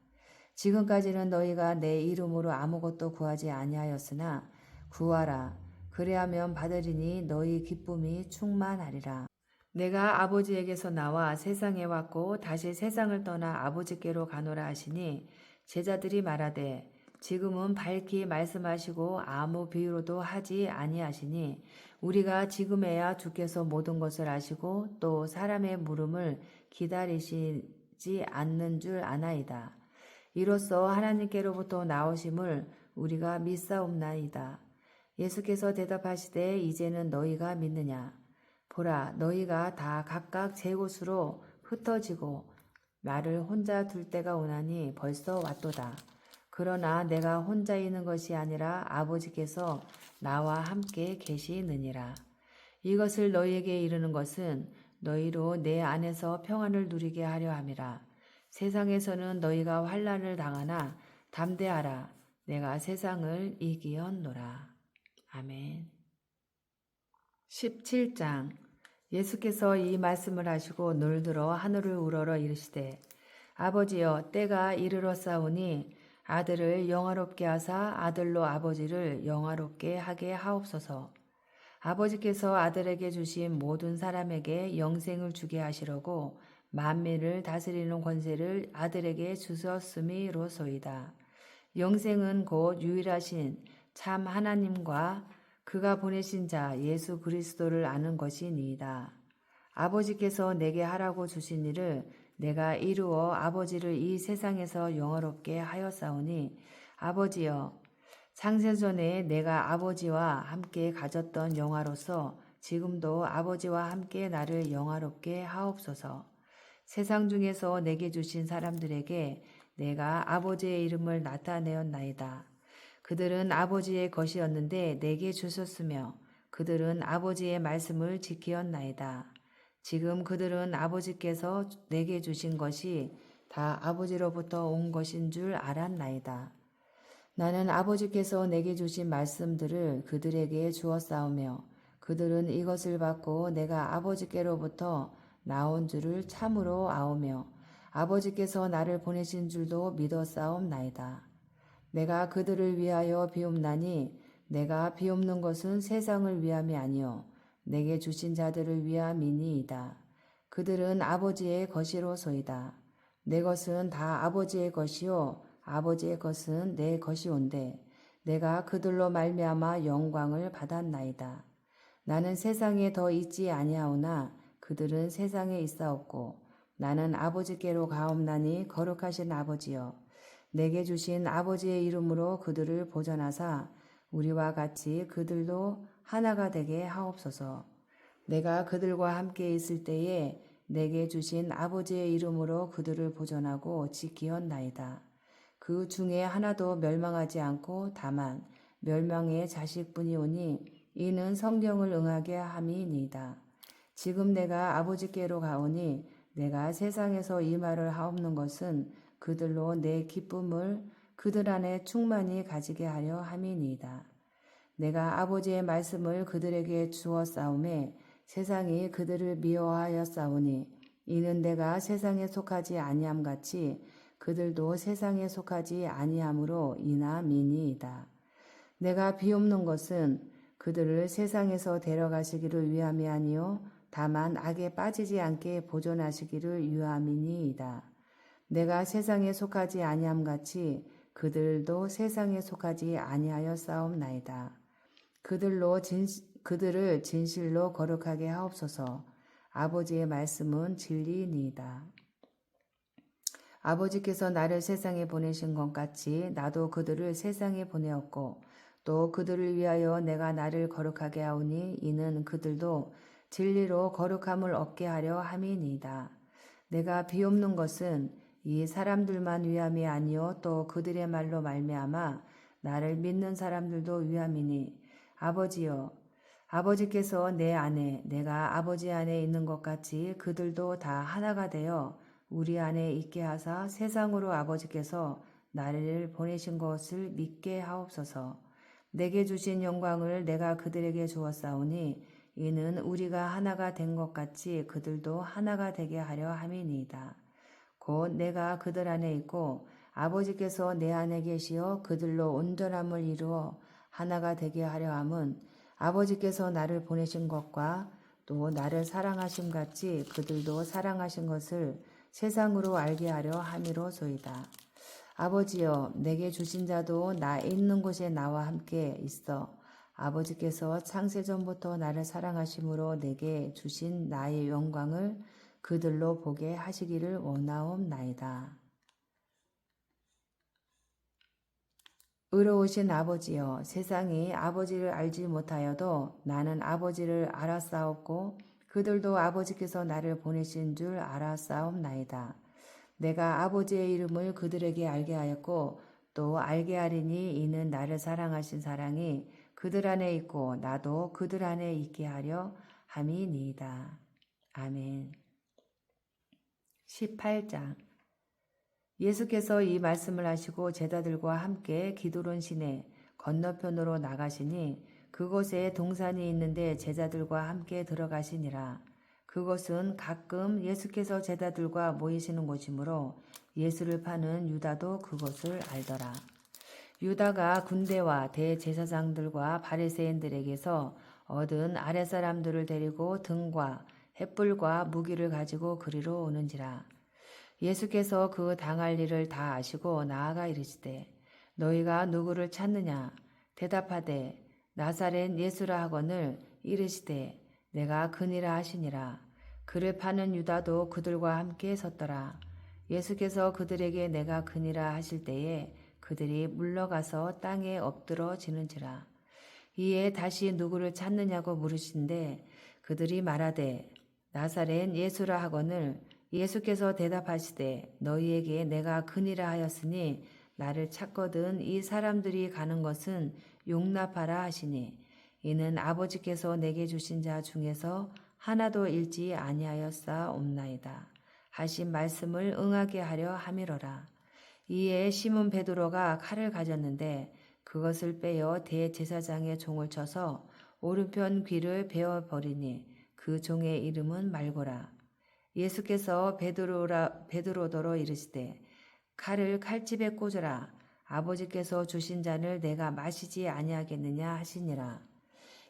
지금까지는 너희가 내 이름으로 아무것도 구하지 아니하였으나 구하라. 그리하면 받으리니 너희 기쁨이 충만하리라. 내가 아버지에게서 나와 세상에 왔고 다시 세상을 떠나 아버지께로 가노라 하시니 제자들이 말하되 지금은 밝히 말씀하시고 아무 비유로도 하지 아니하시니 우리가 지금에야 주께서 모든 것을 아시고 또 사람의 물음을 기다리시지 않는 줄 아나이다. 이로써 하나님께로부터 나오심을 우리가 믿사옵나이다. 예수께서 대답하시되 이제는 너희가 믿느냐. 보라 너희가 다 각각 제 곳으로 흩어지고 나를 혼자 둘 때가 오나니 벌써 왔도다. 그러나 내가 혼자 있는 것이 아니라 아버지께서 나와 함께 계시느니라. 이것을 너희에게 이르는 것은 너희로 내 안에서 평안을 누리게 하려 함이라. 세상에서는 너희가 환난을 당하나 담대하라. 내가 세상을 이기었노라. 아멘. 17장. 예수께서 이 말씀을 하시고 눈을 들어 하늘을 우러러 이르시되 아버지여 때가 이르렀사오니 아들을 영화롭게 하사 아들로 아버지를 영화롭게 하게 하옵소서. 아버지께서 아들에게 주신 모든 사람에게 영생을 주게 하시려고 만민을 다스리는 권세를 아들에게 주셨음이로소이다. 영생은 곧 유일하신 참 하나님과 그가 보내신 자 예수 그리스도를 아는 것이니이다. 아버지께서 내게 하라고 주신 일을 내가 이루어 아버지를 이 세상에서 영화롭게 하였사오니 아버지여 창세전에 내가 아버지와 함께 가졌던 영화로서 지금도 아버지와 함께 나를 영화롭게 하옵소서. 세상 중에서 내게 주신 사람들에게 내가 아버지의 이름을 나타내었나이다. 그들은 아버지의 것이었는데 내게 주셨으며 그들은 아버지의 말씀을 지키었나이다. 지금 그들은 아버지께서 내게 주신 것이 다 아버지로부터 온 것인 줄 알았나이다. 나는 아버지께서 내게 주신 말씀들을 그들에게 주었사오며 그들은 이것을 받고 내가 아버지께로부터 나온 줄을 참으로 아오며 아버지께서 나를 보내신 줄도 믿었사옵나이다. 내가 그들을 위하여 비옵나니 내가 비옵는 것은 세상을 위함이 아니요 내게 주신 자들을 위함이니이다. 그들은 아버지의 것이로소이다. 내 것은 다 아버지의 것이요 아버지의 것은 내 것이온데 내가 그들로 말미암아 영광을 받았나이다. 나는 세상에 더 있지 아니하오나 그들은 세상에 있사옵고 나는 아버지께로 가옵나니 거룩하신 아버지여 내게 주신 아버지의 이름으로 그들을 보전하사 우리와 같이 그들도 하나가 되게 하옵소서. 내가 그들과 함께 있을 때에 내게 주신 아버지의 이름으로 그들을 보전하고 지키었나이다. 그 중에 하나도 멸망하지 않고 다만 멸망의 자식뿐이오니 이는 성경을 응하게 함이니이다. 지금 내가 아버지께로 가오니 내가 세상에서 이 말을 하옵는 것은 그들로 내 기쁨을 그들 안에 충만히 가지게 하려 함이니이다. 내가 아버지의 말씀을 그들에게 주었사오매 세상이 그들을 미워하였사오니 이는 내가 세상에 속하지 아니함 같이 그들도 세상에 속하지 아니함으로 인함이니이다. 내가 비옵는 것은 그들을 세상에서 데려가시기를 위함이 아니요 다만 악에 빠지지 않게 보존하시기를 위함이니이다. 내가 세상에 속하지 아니함 같이 그들도 세상에 속하지 아니하였사옵나이다. 그들을 진실로 거룩하게 하옵소서. 아버지의 말씀은 진리니이다. 아버지께서 나를 세상에 보내신 것 같이 나도 그들을 세상에 보내었고 또 그들을 위하여 내가 나를 거룩하게 하오니 이는 그들도 진리로 거룩함을 얻게 하려 함이니이다. 내가 비옵는 것은 이 사람들만 위함이 아니요 또 그들의 말로 말미암아 나를 믿는 사람들도 위함이니 아버지여 아버지께서 내 안에 내가 아버지 안에 있는 것 같이 그들도 다 하나가 되어 우리 안에 있게 하사 세상으로 아버지께서 나를 보내신 것을 믿게 하옵소서. 내게 주신 영광을 내가 그들에게 주었사오니 이는 우리가 하나가 된 것 같이 그들도 하나가 되게 하려 함이니이다. 곧 내가 그들 안에 있고 아버지께서 내 안에 계시어 그들로 온전함을 이루어 하나가 되게 하려 함은 아버지께서 나를 보내신 것과 또 나를 사랑하심 같이 그들도 사랑하신 것을 세상으로 알게 하려 함이로소이다. 아버지여 내게 주신 자도 나 있는 곳에 나와 함께 있어 아버지께서 창세전부터 나를 사랑하심으로 내게 주신 나의 영광을 그들로 보게 하시기를 원하옵나이다. 의로우신 아버지여 세상이 아버지를 알지 못하여도 나는 아버지를 알았사옵고 그들도 아버지께서 나를 보내신 줄 알았사옵나이다. 내가 아버지의 이름을 그들에게 알게 하였고 또 알게 하리니 이는 나를 사랑하신 사랑이 그들 안에 있고 나도 그들 안에 있게 하려 함이니이다. 아멘. 18장 예수께서 이 말씀을 하시고 제자들과 함께 기드론 시내 건너편으로 나가시니 그곳에 동산이 있는데 제자들과 함께 들어가시니라. 그곳은 가끔 예수께서 제자들과 모이시는 곳이므로 예수를 파는 유다도 그곳을 알더라. 유다가 군대와 대제사장들과 바리새인들에게서 얻은 아랫사람들을 데리고 등과 횃불과 무기를 가지고 그리로 오는지라. 예수께서 그 당할 일을 다 아시고 나아가 이르시되 너희가 누구를 찾느냐 대답하되 나사렛 예수라 하거늘 이르시되 내가 그니라 하시니라. 그를 파는 유다도 그들과 함께 섰더라. 예수께서 그들에게 내가 그니라 하실 때에 그들이 물러가서 땅에 엎드러 지는지라. 이에 다시 누구를 찾느냐고 물으신데 그들이 말하되 나사렛 예수라 하거늘 예수께서 대답하시되 너희에게 내가 그니라 하였으니 나를 찾거든 이 사람들이 가는 것은 용납하라 하시니 이는 아버지께서 내게 주신 자 중에서 하나도 잃지 아니하였사옵나이다 하신 말씀을 응하게 하려 함이로라. 이에 시몬 베드로가 칼을 가졌는데 그것을 빼어 대제사장의 종을 쳐서 오른편 귀를 베어버리니 그 종의 이름은 말고라. 예수께서 베드로더러 이르시되 칼을 칼집에 꽂으라. 아버지께서 주신 잔을 내가 마시지 아니하겠느냐 하시니라.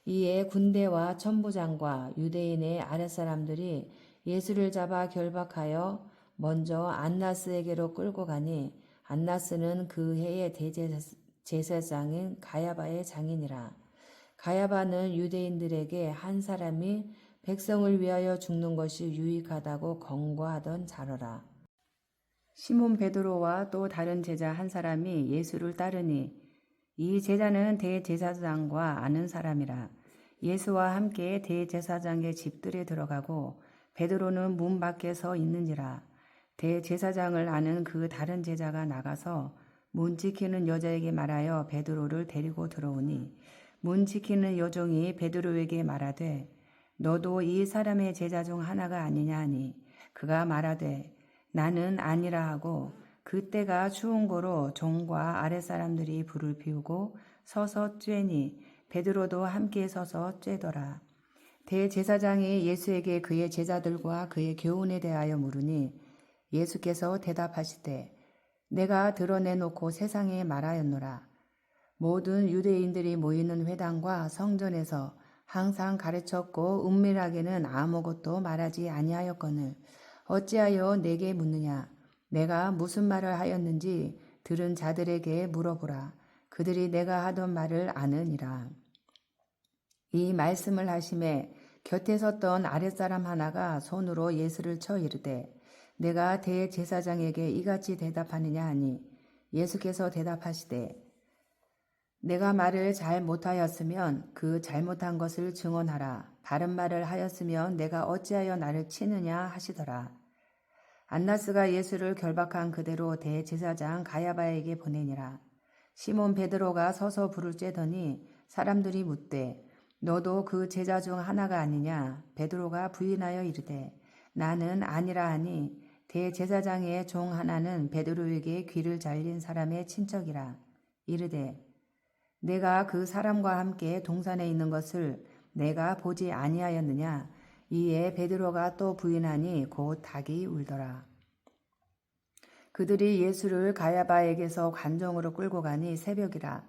이에 군대와 천부장과 유대인의 아랫사람들이 예수를 잡아 결박하여 먼저 안나스에게로 끌고 가니 안나스는 그 해의 대제사장인 가야바의 장인이라. 가야바는 유대인들에게 한 사람이 백성을 위하여 죽는 것이 유익하다고 권고하던 자로라. 시몬 베드로와 또 다른 제자 한 사람이 예수를 따르니 이 제자는 대제사장과 아는 사람이라. 예수와 함께 대제사장의 집들에 들어가고 베드로는 문 밖에 서 있는지라. 대제사장을 아는 그 다른 제자가 나가서 문 지키는 여자에게 말하여 베드로를 데리고 들어오니 문 지키는 여종이 베드로에게 말하되 너도 이 사람의 제자 중 하나가 아니냐 하니 그가 말하되 나는 아니라 하고 그때가 추운 고로 종과 아랫사람들이 불을 피우고 서서 쬐니 베드로도 함께 서서 쬐더라. 대제사장이 예수에게 그의 제자들과 그의 교훈에 대하여 물으니 예수께서 대답하시되 내가 드러내놓고 세상에 말하였노라. 모든 유대인들이 모이는 회당과 성전에서 항상 가르쳤고 은밀하게는 아무것도 말하지 아니하였거늘 어찌하여 내게 묻느냐. 내가 무슨 말을 하였는지 들은 자들에게 물어보라. 그들이 내가 하던 말을 아느니라. 이 말씀을 하심에 곁에 섰던 아랫사람 하나가 손으로 예수를 쳐 이르되 내가 대제사장에게 이같이 대답하느냐 하니 예수께서 대답하시되 내가 말을 잘 못하였으면 그 잘못한 것을 증언하라. 바른 말을 하였으면 내가 어찌하여 나를 치느냐 하시더라. 안나스가 예수를 결박한 그대로 대제사장 가야바에게 보내니라. 시몬 베드로가 서서 불을 쬐더니 사람들이 묻되 너도 그 제자 중 하나가 아니냐. 베드로가 부인하여 이르되 나는 아니라 하니 대제사장의 종 하나는 베드로에게 귀를 잘린 사람의 친척이라. 이르되 내가 그 사람과 함께 동산에 있는 것을 내가 보지 아니하였느냐. 이에 베드로가 또 부인하니 곧 닭이 울더라. 그들이 예수를 가야바에게서 관정으로 끌고 가니 새벽이라.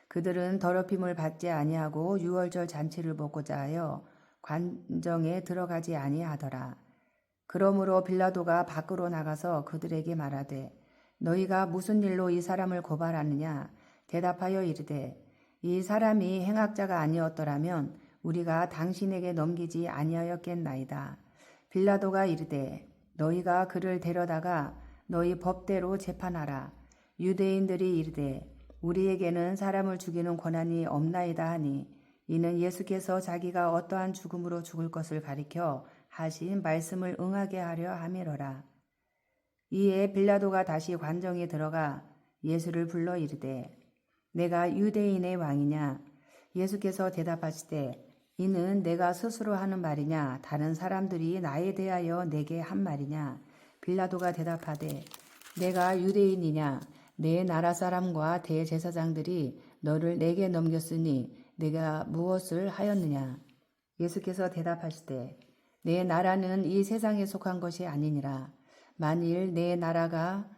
그들은 더럽힘을 받지 아니하고 유월절 잔치를 먹고자 하여 관정에 들어가지 아니하더라. 그러므로 빌라도가 밖으로 나가서 그들에게 말하되 너희가 무슨 일로 이 사람을 고발하느냐. 대답하여 이르되 이 사람이 행악자가 아니었더라면 우리가 당신에게 넘기지 아니하였겠나이다. 빌라도가 이르되 너희가 그를 데려다가 너희 법대로 재판하라. 유대인들이 이르되 우리에게는 사람을 죽이는 권한이 없나이다 하니 이는 예수께서 자기가 어떠한 죽음으로 죽을 것을 가리켜 하신 말씀을 응하게 하려 함이로라. 이에 빌라도가 다시 관정에 들어가 예수를 불러 이르되 내가 유대인의 왕이냐. 예수께서 대답하시되 이는 내가 스스로 하는 말이냐 다른 사람들이 나에 대하여 내게 한 말이냐. 빌라도가 대답하되 내가 유대인이냐. 내 나라 사람과 대제사장들이 너를 내게 넘겼으니 내가 무엇을 하였느냐. 예수께서 대답하시되 내 나라는 이 세상에 속한 것이 아니니라. 만일 내 나라가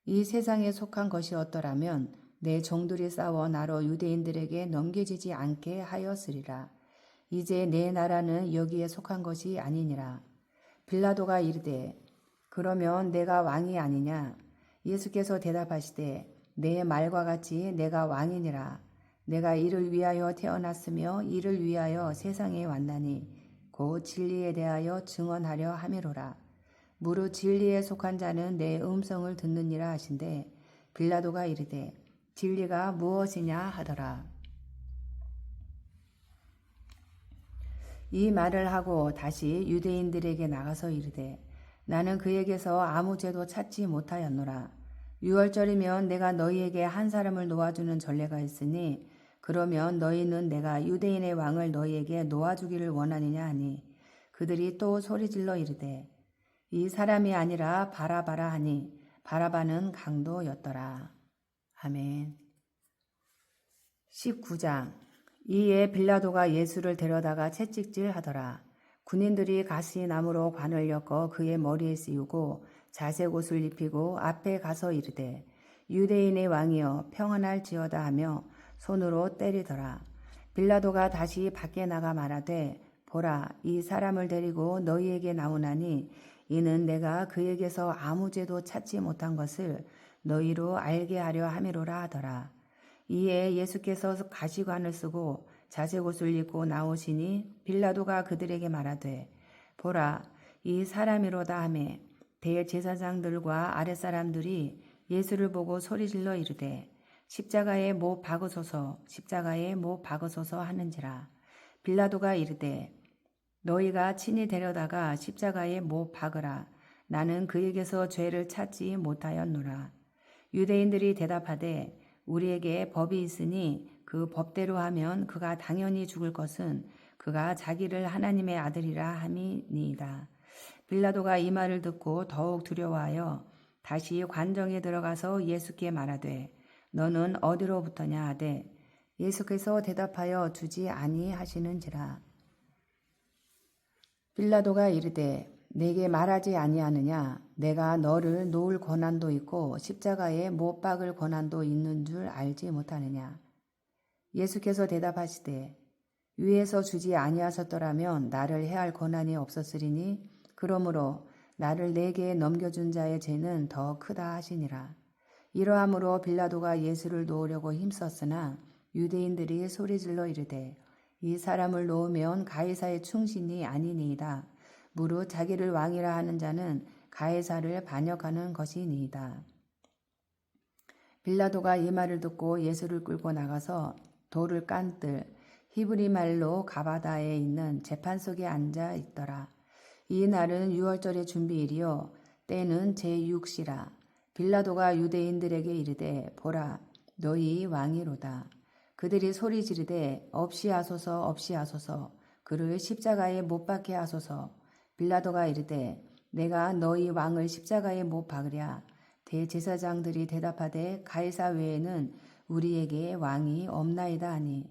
이 세상에 속한 것이었더라면 내 종들이 싸워 나로 유대인들에게 넘겨지지 않게 하였으리라. 이제 내 나라는 여기에 속한 것이 아니니라. 빌라도가 이르되 그러면 내가 왕이 아니냐? 예수께서 대답하시되 내 말과 같이 내가 왕이니라. 내가 이를 위하여 태어났으며 이를 위하여 세상에 왔나니 곧 진리에 대하여 증언하려 함이로라. 무릇 진리에 속한 자는 내 음성을 듣느니라 하신대 빌라도가 이르되 진리가 무엇이냐 하더라. 이 말을 하고 다시 유대인들에게 나가서 이르되 나는 그에게서 아무 죄도 찾지 못하였노라. 유월절이면 내가 너희에게 한 사람을 놓아주는 전례가 있으니 그러면 너희는 내가 유대인의 왕을 너희에게 놓아주기를 원하느냐 하니 그들이 또 소리질러 이르되 이 사람이 아니라 바라바라 하니 바라바는 강도였더라. 아멘. 19장. 이에 빌라도가 예수를 데려다가 채찍질 하더라. 군인들이 가시나무로 관을 엮어 그의 머리에 씌우고 자색 옷을 입히고 앞에 가서 이르되 유대인의 왕이여 평안할지어다 하며 손으로 때리더라. 빌라도가 다시 밖에 나가 말하되 보라 이 사람을 데리고 너희에게 나오나니 이는 내가 그에게서 아무 죄도 찾지 못한 것을 너희로 알게 하려 함이로라 하더라. 이에 예수께서 가시관을 쓰고 자색 옷을 입고 나오시니 빌라도가 그들에게 말하되 보라 이 사람이로다 하매 대제사장들과 아랫사람들이 예수를 보고 소리질러 이르되 십자가에 못 박으소서 십자가에 못 박으소서 하는지라. 빌라도가 이르되 너희가 친히 데려다가 십자가에 못 박으라. 나는 그에게서 죄를 찾지 못하였노라. 유대인들이 대답하되 우리에게 법이 있으니 그 법대로 하면 그가 당연히 죽을 것은 그가 자기를 하나님의 아들이라 함이니이다. 빌라도가 이 말을 듣고 더욱 두려워하여 다시 관정에 들어가서 예수께 말하되 너는 어디로부터냐 하되 예수께서 대답하여 주지 아니하시는지라. 빌라도가 이르되 내게 말하지 아니하느냐? 내가 너를 놓을 권한도 있고 십자가에 못 박을 권한도 있는 줄 알지 못하느냐? 예수께서 대답하시되 위에서 주지 아니하셨더라면 나를 해할 권한이 없었으리니 그러므로 나를 내게 넘겨준 자의 죄는 더 크다 하시니라. 이러함으로 빌라도가 예수를 놓으려고 힘썼으나 유대인들이 소리질러 이르되 이 사람을 놓으면 가이사의 충신이 아니니이다. 무릇 자기를 왕이라 하는 자는 가이사를 반역하는 것이니이다. 빌라도가 이 말을 듣고 예수를 끌고 나가서 돌을 깐뜰 히브리 말로 가바다에 있는 재판석에 앉아 있더라. 이 날은 유월절의 준비일이요 때는 제6시라. 빌라도가 유대인들에게 이르되 보라 너희 왕이로다. 그들이 소리 지르되 없이 하소서 없이 하소서 그를 십자가에 못 박게 하소서. 빌라도가 이르되 내가 너희 왕을 십자가에 못 박으랴. 대제사장들이 대답하되 가이사 외에는 우리에게 왕이 없나이다 하니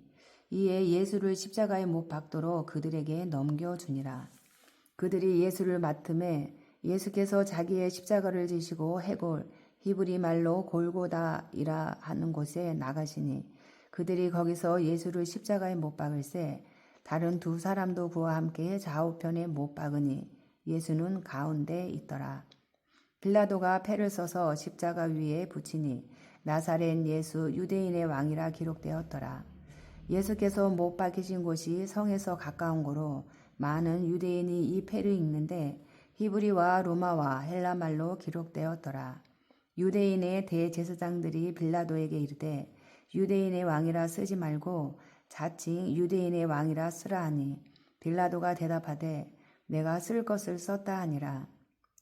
이에 예수를 십자가에 못 박도록 그들에게 넘겨주니라. 그들이 예수를 맡음에 예수께서 자기의 십자가를 지시고 해골 히브리 말로 골고다이라 하는 곳에 나가시니 그들이 거기서 예수를 십자가에 못 박을새 다른 두 사람도 그와 함께 좌우편에 못 박으니 예수는 가운데 있더라. 빌라도가 패를 써서 십자가 위에 붙이니 나사렛 예수 유대인의 왕이라 기록되었더라. 예수께서 못 박히신 곳이 성에서 가까운 고로 많은 유대인이 이 패를 읽는데 히브리와 로마와 헬라말로 기록되었더라. 유대인의 대제사장들이 빌라도에게 이르되 유대인의 왕이라 쓰지 말고 자칭 유대인의 왕이라 쓰라 하니 빌라도가 대답하되 내가 쓸 것을 썼다 하니라.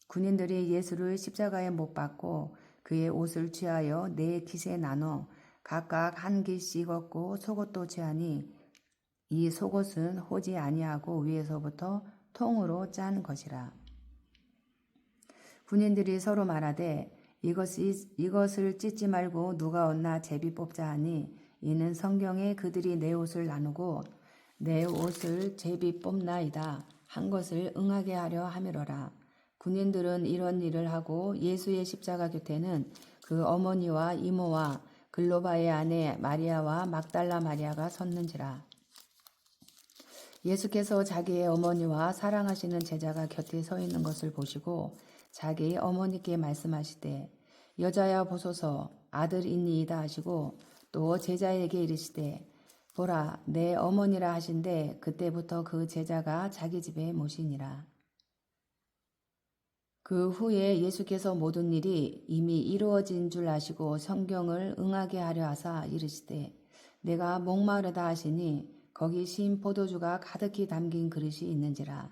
군인들이 예수를 십자가에 못 박고 그의 옷을 취하여 네 깃에 나눠 각각 한 깃씩 얻고 속옷도 취하니 이 속옷은 호지 아니하고 위에서부터 통으로 짠 것이라. 군인들이 서로 말하되 이것을 찢지 말고 누가 얻나 제비 뽑자 하니 이는 성경에 그들이 내 옷을 나누고 내 옷을 제비 뽑나이다 한 것을 응하게 하려 함이로라. 군인들은 이런 일을 하고 예수의 십자가 곁에는 그 어머니와 이모와 글로바의 아내 마리아와 막달라 마리아가 섰는지라. 예수께서 자기의 어머니와 사랑하시는 제자가 곁에 서 있는 것을 보시고 자기 어머니께 말씀하시되 여자야 보소서 아들 있니이다 하시고 또 제자에게 이르시되 보라 내 어머니라 하신데 그때부터 그 제자가 자기 집에 모시니라. 그 후에 예수께서 모든 일이 이미 이루어진 줄 아시고 성경을 응하게 하려 하사 이르시되 내가 목마르다 하시니 거기 신 포도주가 가득히 담긴 그릇이 있는지라.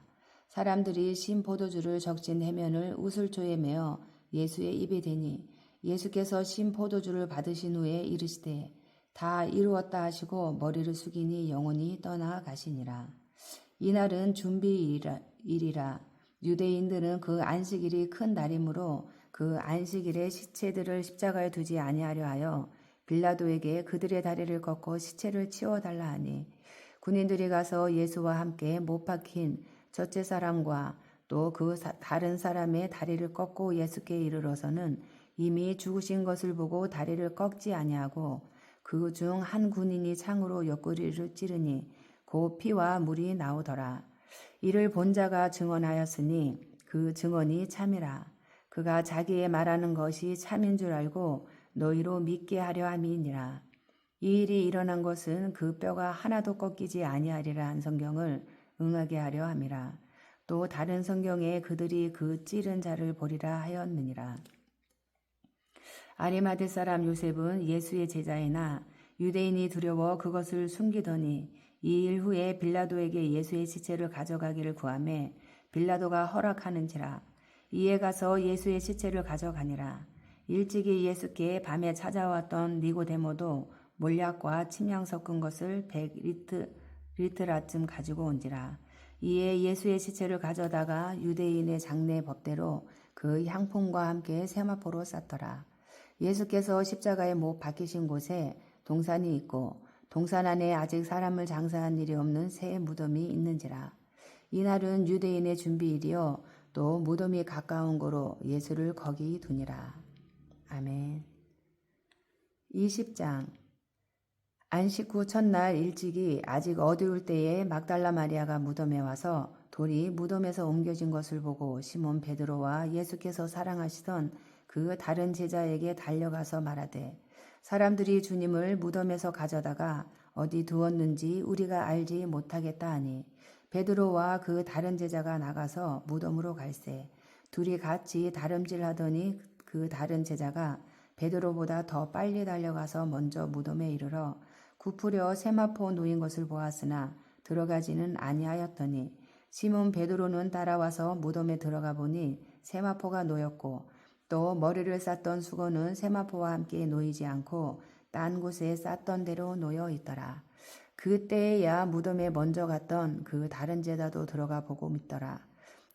사람들이 신 포도주를 적신 해면을 우슬초에 메어 예수의 입에 대니 예수께서 신 포도주를 받으신 후에 이르시되 다 이루었다 하시고 머리를 숙이니 영혼이 떠나 가시니라. 이날은 준비일이라. 유대인들은 그 안식일이 큰 날이므로 그 안식일에 시체들을 십자가에 두지 아니하려 하여 빌라도에게 그들의 다리를 꺾고 시체를 치워달라 하니 군인들이 가서 예수와 함께 못 박힌 첫째 사람과 또 그 다른 사람의 다리를 꺾고 예수께 이르러서는 이미 죽으신 것을 보고 다리를 꺾지 아니하고 그 중 한 군인이 창으로 옆구리를 찌르니 곧 피와 물이 나오더라. 이를 본 자가 증언하였으니 그 증언이 참이라. 그가 자기의 말하는 것이 참인 줄 알고 너희로 믿게 하려 함이니라. 이 일이 일어난 것은 그 뼈가 하나도 꺾이지 아니하리라 한 성경을 응하게 하려 함이라. 또 다른 성경에 그들이 그 찌른 자를 보리라 하였느니라. 아리마대 사람 요셉은 예수의 제자이나 유대인이 두려워 그것을 숨기더니 이 일 후에 빌라도에게 예수의 시체를 가져가기를 구하매 빌라도가 허락하는지라. 이에 가서 예수의 시체를 가져가니라. 일찍이 예수께 밤에 찾아왔던 니고데모도 몰약과 침향 섞은 것을 100리트라쯤 가지고 온지라. 이에 예수의 시체를 가져다가 유대인의 장례 법대로 그 향품과 함께 세마포로 쌌더라. 예수께서 십자가에 못 박히신 곳에 동산이 있고 동산 안에 아직 사람을 장사한 일이 없는 새 무덤이 있는지라. 이날은 유대인의 준비일이요 또 무덤이 가까운 거로 예수를 거기 두니라. 아멘. 20장. 안식 후 첫날 일찍이 아직 어두울 때에 막달라 마리아가 무덤에 와서 돌이 무덤에서 옮겨진 것을 보고 시몬 베드로와 예수께서 사랑하시던 그 다른 제자에게 달려가서 말하되 사람들이 주님을 무덤에서 가져다가 어디 두었는지 우리가 알지 못하겠다 하니 베드로와 그 다른 제자가 나가서 무덤으로 갈새 둘이 같이 다름질하더니 그 다른 제자가 베드로보다 더 빨리 달려가서 먼저 무덤에 이르러 굽으려 세마포 놓인 것을 보았으나 들어가지는 아니하였더니 시몬 베드로는 따라와서 무덤에 들어가 보니 세마포가 놓였고 또 머리를 쌌던 수건은 세마포와 함께 놓이지 않고 딴 곳에 쌌던 대로 놓여 있더라. 그때야 무덤에 먼저 갔던 그 다른 제자도 들어가 보고 믿더라.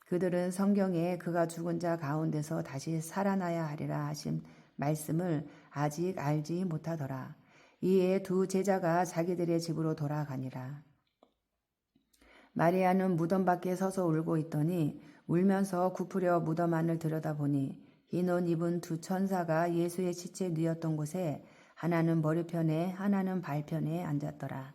그들은 성경에 그가 죽은 자 가운데서 다시 살아나야 하리라 하신 말씀을 아직 알지 못하더라. 이에 두 제자가 자기들의 집으로 돌아가니라. 마리아는 무덤 밖에 서서 울고 있더니 울면서 굽으려 무덤 안을 들여다보니 흰 옷 입은 두 천사가 예수의 시체 누였던 곳에 하나는 머리편에 하나는 발편에 앉았더라.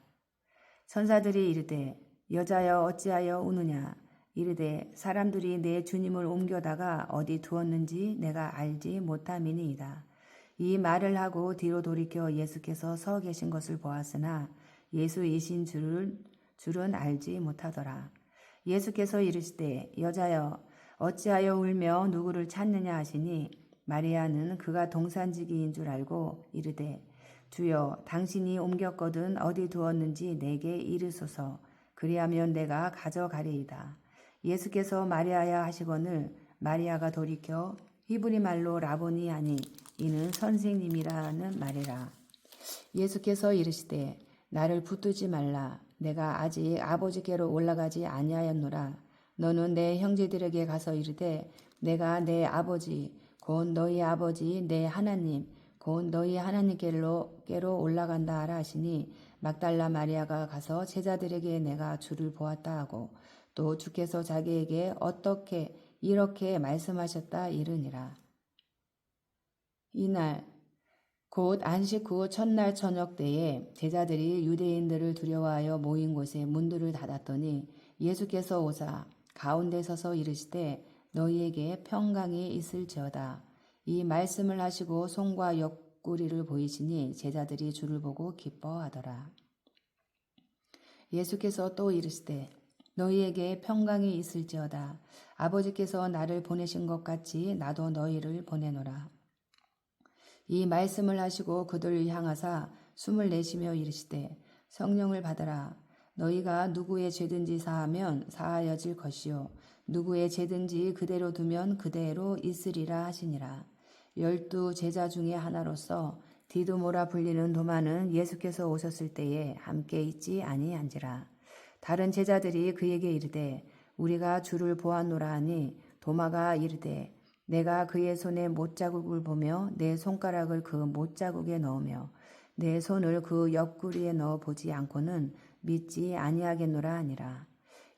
천사들이 이르되 여자여 어찌하여 우느냐. 이르되 사람들이 내 주님을 옮겨다가 어디 두었는지 내가 알지 못함이니이다. 이 말을 하고 뒤로 돌이켜 예수께서 서 계신 것을 보았으나 예수이신 줄은 알지 못하더라. 예수께서 이르시되 여자여 어찌하여 울며 누구를 찾느냐 하시니 마리아는 그가 동산지기인 줄 알고 이르되 주여 당신이 옮겼거든 어디 두었는지 내게 이르소서. 그리하면 내가 가져가리이다. 예수께서 마리아야 하시거늘 마리아가 돌이켜 히브리 말로 라보니 하니 이는 선생님이라는 말이라. 예수께서 이르시되 나를 붙들지 말라. 내가 아직 아버지께로 올라가지 아니하였노라. 너는 내 형제들에게 가서 이르되 내가 내 아버지 곧 너희 아버지 내 하나님 곧 너희 하나님께로 올라간다 하라 하시니 막달라 마리아가 가서 제자들에게 내가 주를 보았다 하고 또 주께서 자기에게 어떻게 이렇게 말씀하셨다 이르니라. 이날 곧 안식 후 첫날 저녁 때에 제자들이 유대인들을 두려워하여 모인 곳에 문들을 닫았더니 예수께서 오사 가운데 서서 이르시되 너희에게 평강이 있을지어다. 이 말씀을 하시고 손과 옆구리를 보이시니 제자들이 주를 보고 기뻐하더라. 예수께서 또 이르시되 너희에게 평강이 있을지어다. 아버지께서 나를 보내신 것 같이 나도 너희를 보내노라. 이 말씀을 하시고 그들을 향하사 숨을 내쉬며 이르시되 성령을 받으라. 너희가 누구의 죄든지 사하면 사하여질 것이요 누구의 죄든지 그대로 두면 그대로 있으리라 하시니라. 12 제자 중에 하나로서 디두모라 불리는 도마는 예수께서 오셨을 때에 함께 있지 아니한지라. 다른 제자들이 그에게 이르되 우리가 주를 보았노라 하니 도마가 이르되 내가 그의 손에 못자국을 보며 내 손가락을 그 못자국에 넣으며 내 손을 그 옆구리에 넣어 보지 않고는 믿지 아니하겠노라 하니라.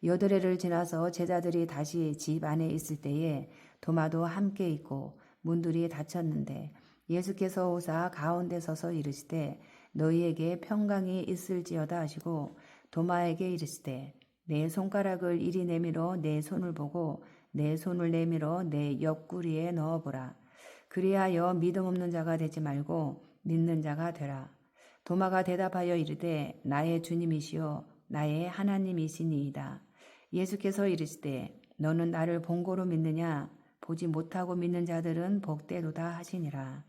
여드레를 지나서 제자들이 다시 집 안에 있을 때에 도마도 함께 있고 문들이 닫혔는데 예수께서 오사 가운데 서서 이르시되 너희에게 평강이 있을지어다 하시고 도마에게 이르시되 내 손가락을 이리 내밀어 내 손을 보고 내 손을 내밀어 내 옆구리에 넣어보라. 그리하여 믿음 없는 자가 되지 말고 믿는 자가 되라. 도마가 대답하여 이르되 나의 주님이시요 나의 하나님이시니이다. 예수께서 이르시되 너는 나를 본고로 믿느냐? 보지 못하고 믿는 자들은 복되도다 하시니라.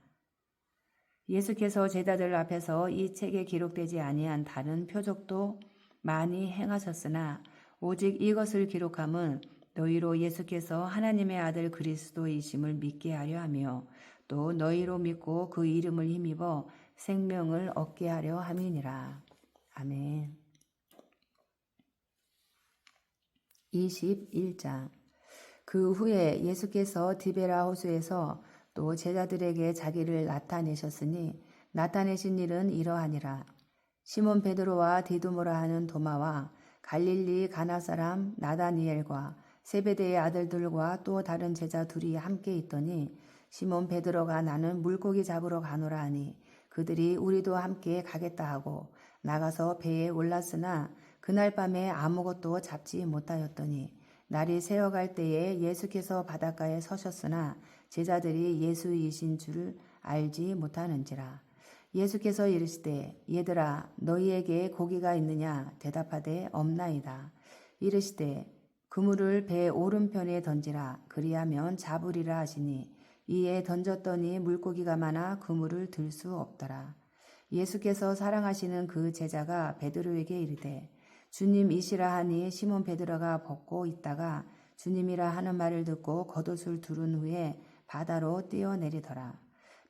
예수께서 제자들 앞에서 이 책에 기록되지 아니한 다른 표적도 많이 행하셨으나 오직 이것을 기록함은 너희로 예수께서 하나님의 아들 그리스도이심을 믿게 하려 하며 또 너희로 믿고 그 이름을 힘입어 생명을 얻게 하려 함이니라. 아멘. 21장. 그 후에 예수께서 디베라 호수에서 또 제자들에게 자기를 나타내셨으니 나타내신 일은 이러하니라. 시몬 베드로와 디두모라 하는 도마와 갈릴리 가나 사람 나다니엘과 세베대의 아들들과 또 다른 제자 둘이 함께 있더니 시몬 베드로가 나는 물고기 잡으러 가노라 하니 그들이 우리도 함께 가겠다 하고 나가서 배에 올랐으나 그날 밤에 아무것도 잡지 못하였더니 날이 새어갈 때에 예수께서 바닷가에 서셨으나 제자들이 예수이신 줄 알지 못하는지라. 예수께서 이르시되 얘들아 너희에게 고기가 있느냐 대답하되 없나이다. 이르시되 그물을 배 오른편에 던지라 그리하면 잡으리라 하시니 이에 던졌더니 물고기가 많아 그물을 들 수 없더라. 예수께서 사랑하시는 그 제자가 베드로에게 이르되 주님이시라 하니 시몬 베드로가 벗고 있다가 주님이라 하는 말을 듣고 겉옷을 두른 후에 바다로 뛰어내리더라.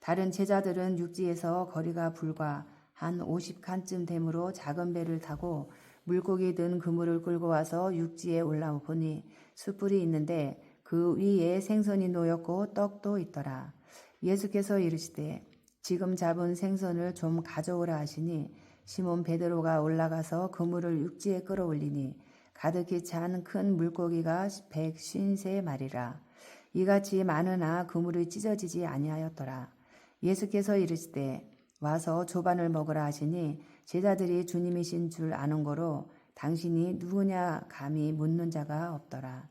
다른 제자들은 육지에서 거리가 불과 한 50칸쯤 되므로 작은 배를 타고 물고기 든 그물을 끌고 와서 육지에 올라오보니 숯불이 있는데 그 위에 생선이 놓였고 떡도 있더라. 예수께서 이르시되 지금 잡은 생선을 좀 가져오라 하시니 시몬 베드로가 올라가서 그물을 육지에 끌어올리니 가득히 찬 큰 물고기가 153마리라. 이같이 많으나 그물이 찢어지지 아니하였더라. 예수께서 이르시되 와서 조반을 먹으라 하시니 제자들이 주님이신 줄 아는 거로 당신이 누구냐 감히 묻는 자가 없더라.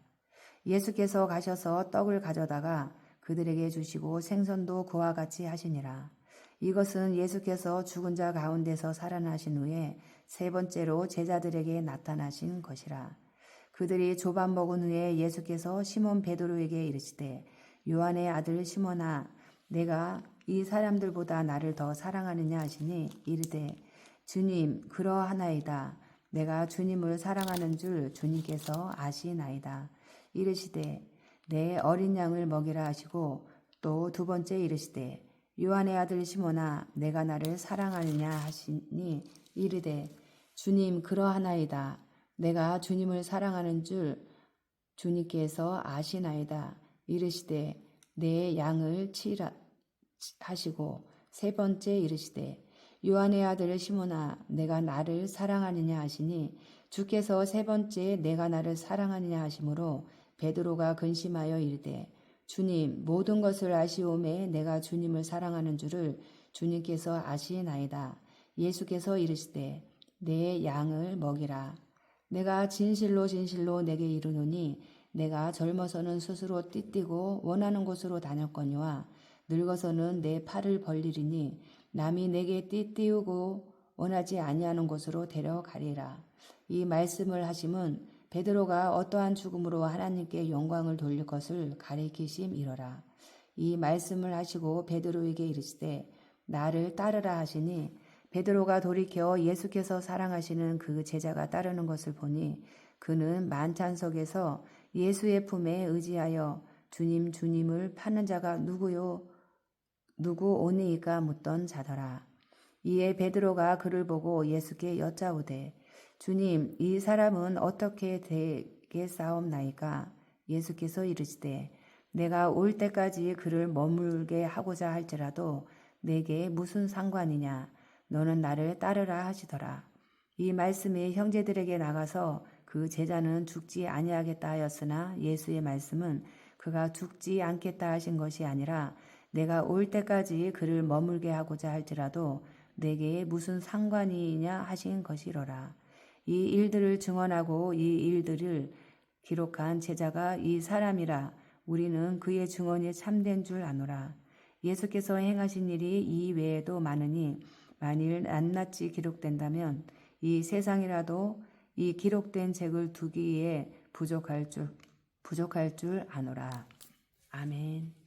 예수께서 가셔서 떡을 가져다가 그들에게 주시고 생선도 그와 같이 하시니라. 이것은 예수께서 죽은 자 가운데서 살아나신 후에 세 번째로 제자들에게 나타나신 것이라. 그들이 조반 먹은 후에 예수께서 시몬 베드로에게 이르시되 요한의 아들 시몬아 내가 이 사람들보다 나를 더 사랑하느냐 하시니 이르되 주님 그러하나이다. 내가 주님을 사랑하는 줄 주님께서 아시나이다. 이르시되 내 어린 양을 먹이라 하시고 또 두 번째 이르시되 요한의 아들 시몬아 내가 나를 사랑하느냐 하시니 이르되 주님 그러하나이다. 내가 주님을 사랑하는 줄 주님께서 아시나이다. 이르시되 내 양을 치라 하시고 세 번째 이르시되 요한의 아들 시몬아 내가 나를 사랑하느냐 하시니 주께서 세 번째 내가 나를 사랑하느냐 하심으로 베드로가 근심하여 이르되 주님 모든 것을 아시오매 내가 주님을 사랑하는 줄을 주님께서 아시나이다. 예수께서 이르시되 내 양을 먹이라. 내가 진실로 진실로 내게 이르노니 내가 젊어서는 스스로 띠띠고 원하는 곳으로 다녔거니와 늙어서는 내 팔을 벌리리니 남이 내게 띠띠우고 원하지 아니하는 곳으로 데려가리라. 이 말씀을 하심은 베드로가 어떠한 죽음으로 하나님께 영광을 돌릴 것을 가리키심이로라. 이 말씀을 하시고 베드로에게 이르시되 나를 따르라 하시니 베드로가 돌이켜 예수께서 사랑하시는 그 제자가 따르는 것을 보니 그는 만찬석에서 예수의 품에 의지하여 주님 주님을 파는 자가 누구요 누구 오니이까 묻던 자더라. 이에 베드로가 그를 보고 예수께 여짜오되 주님 이 사람은 어떻게 되겠사옵나이까? 예수께서 이르시되 내가 올 때까지 그를 머물게 하고자 할지라도 내게 무슨 상관이냐? 너는 나를 따르라 하시더라. 이 말씀이 형제들에게 나가서 그 제자는 죽지 아니하겠다 하였으나 예수의 말씀은 그가 죽지 않겠다 하신 것이 아니라 내가 올 때까지 그를 머물게 하고자 할지라도 내게 무슨 상관이냐 하신 것이로라. 이 일들을 증언하고 이 일들을 기록한 제자가 이 사람이라 우리는 그의 증언이 참된 줄 아노라. 예수께서 행하신 일이 이 외에도 많으니 만일 낱낱이 기록된다면 이 세상이라도 이 기록된 책을 두기에 부족할 줄 아노라. 아멘.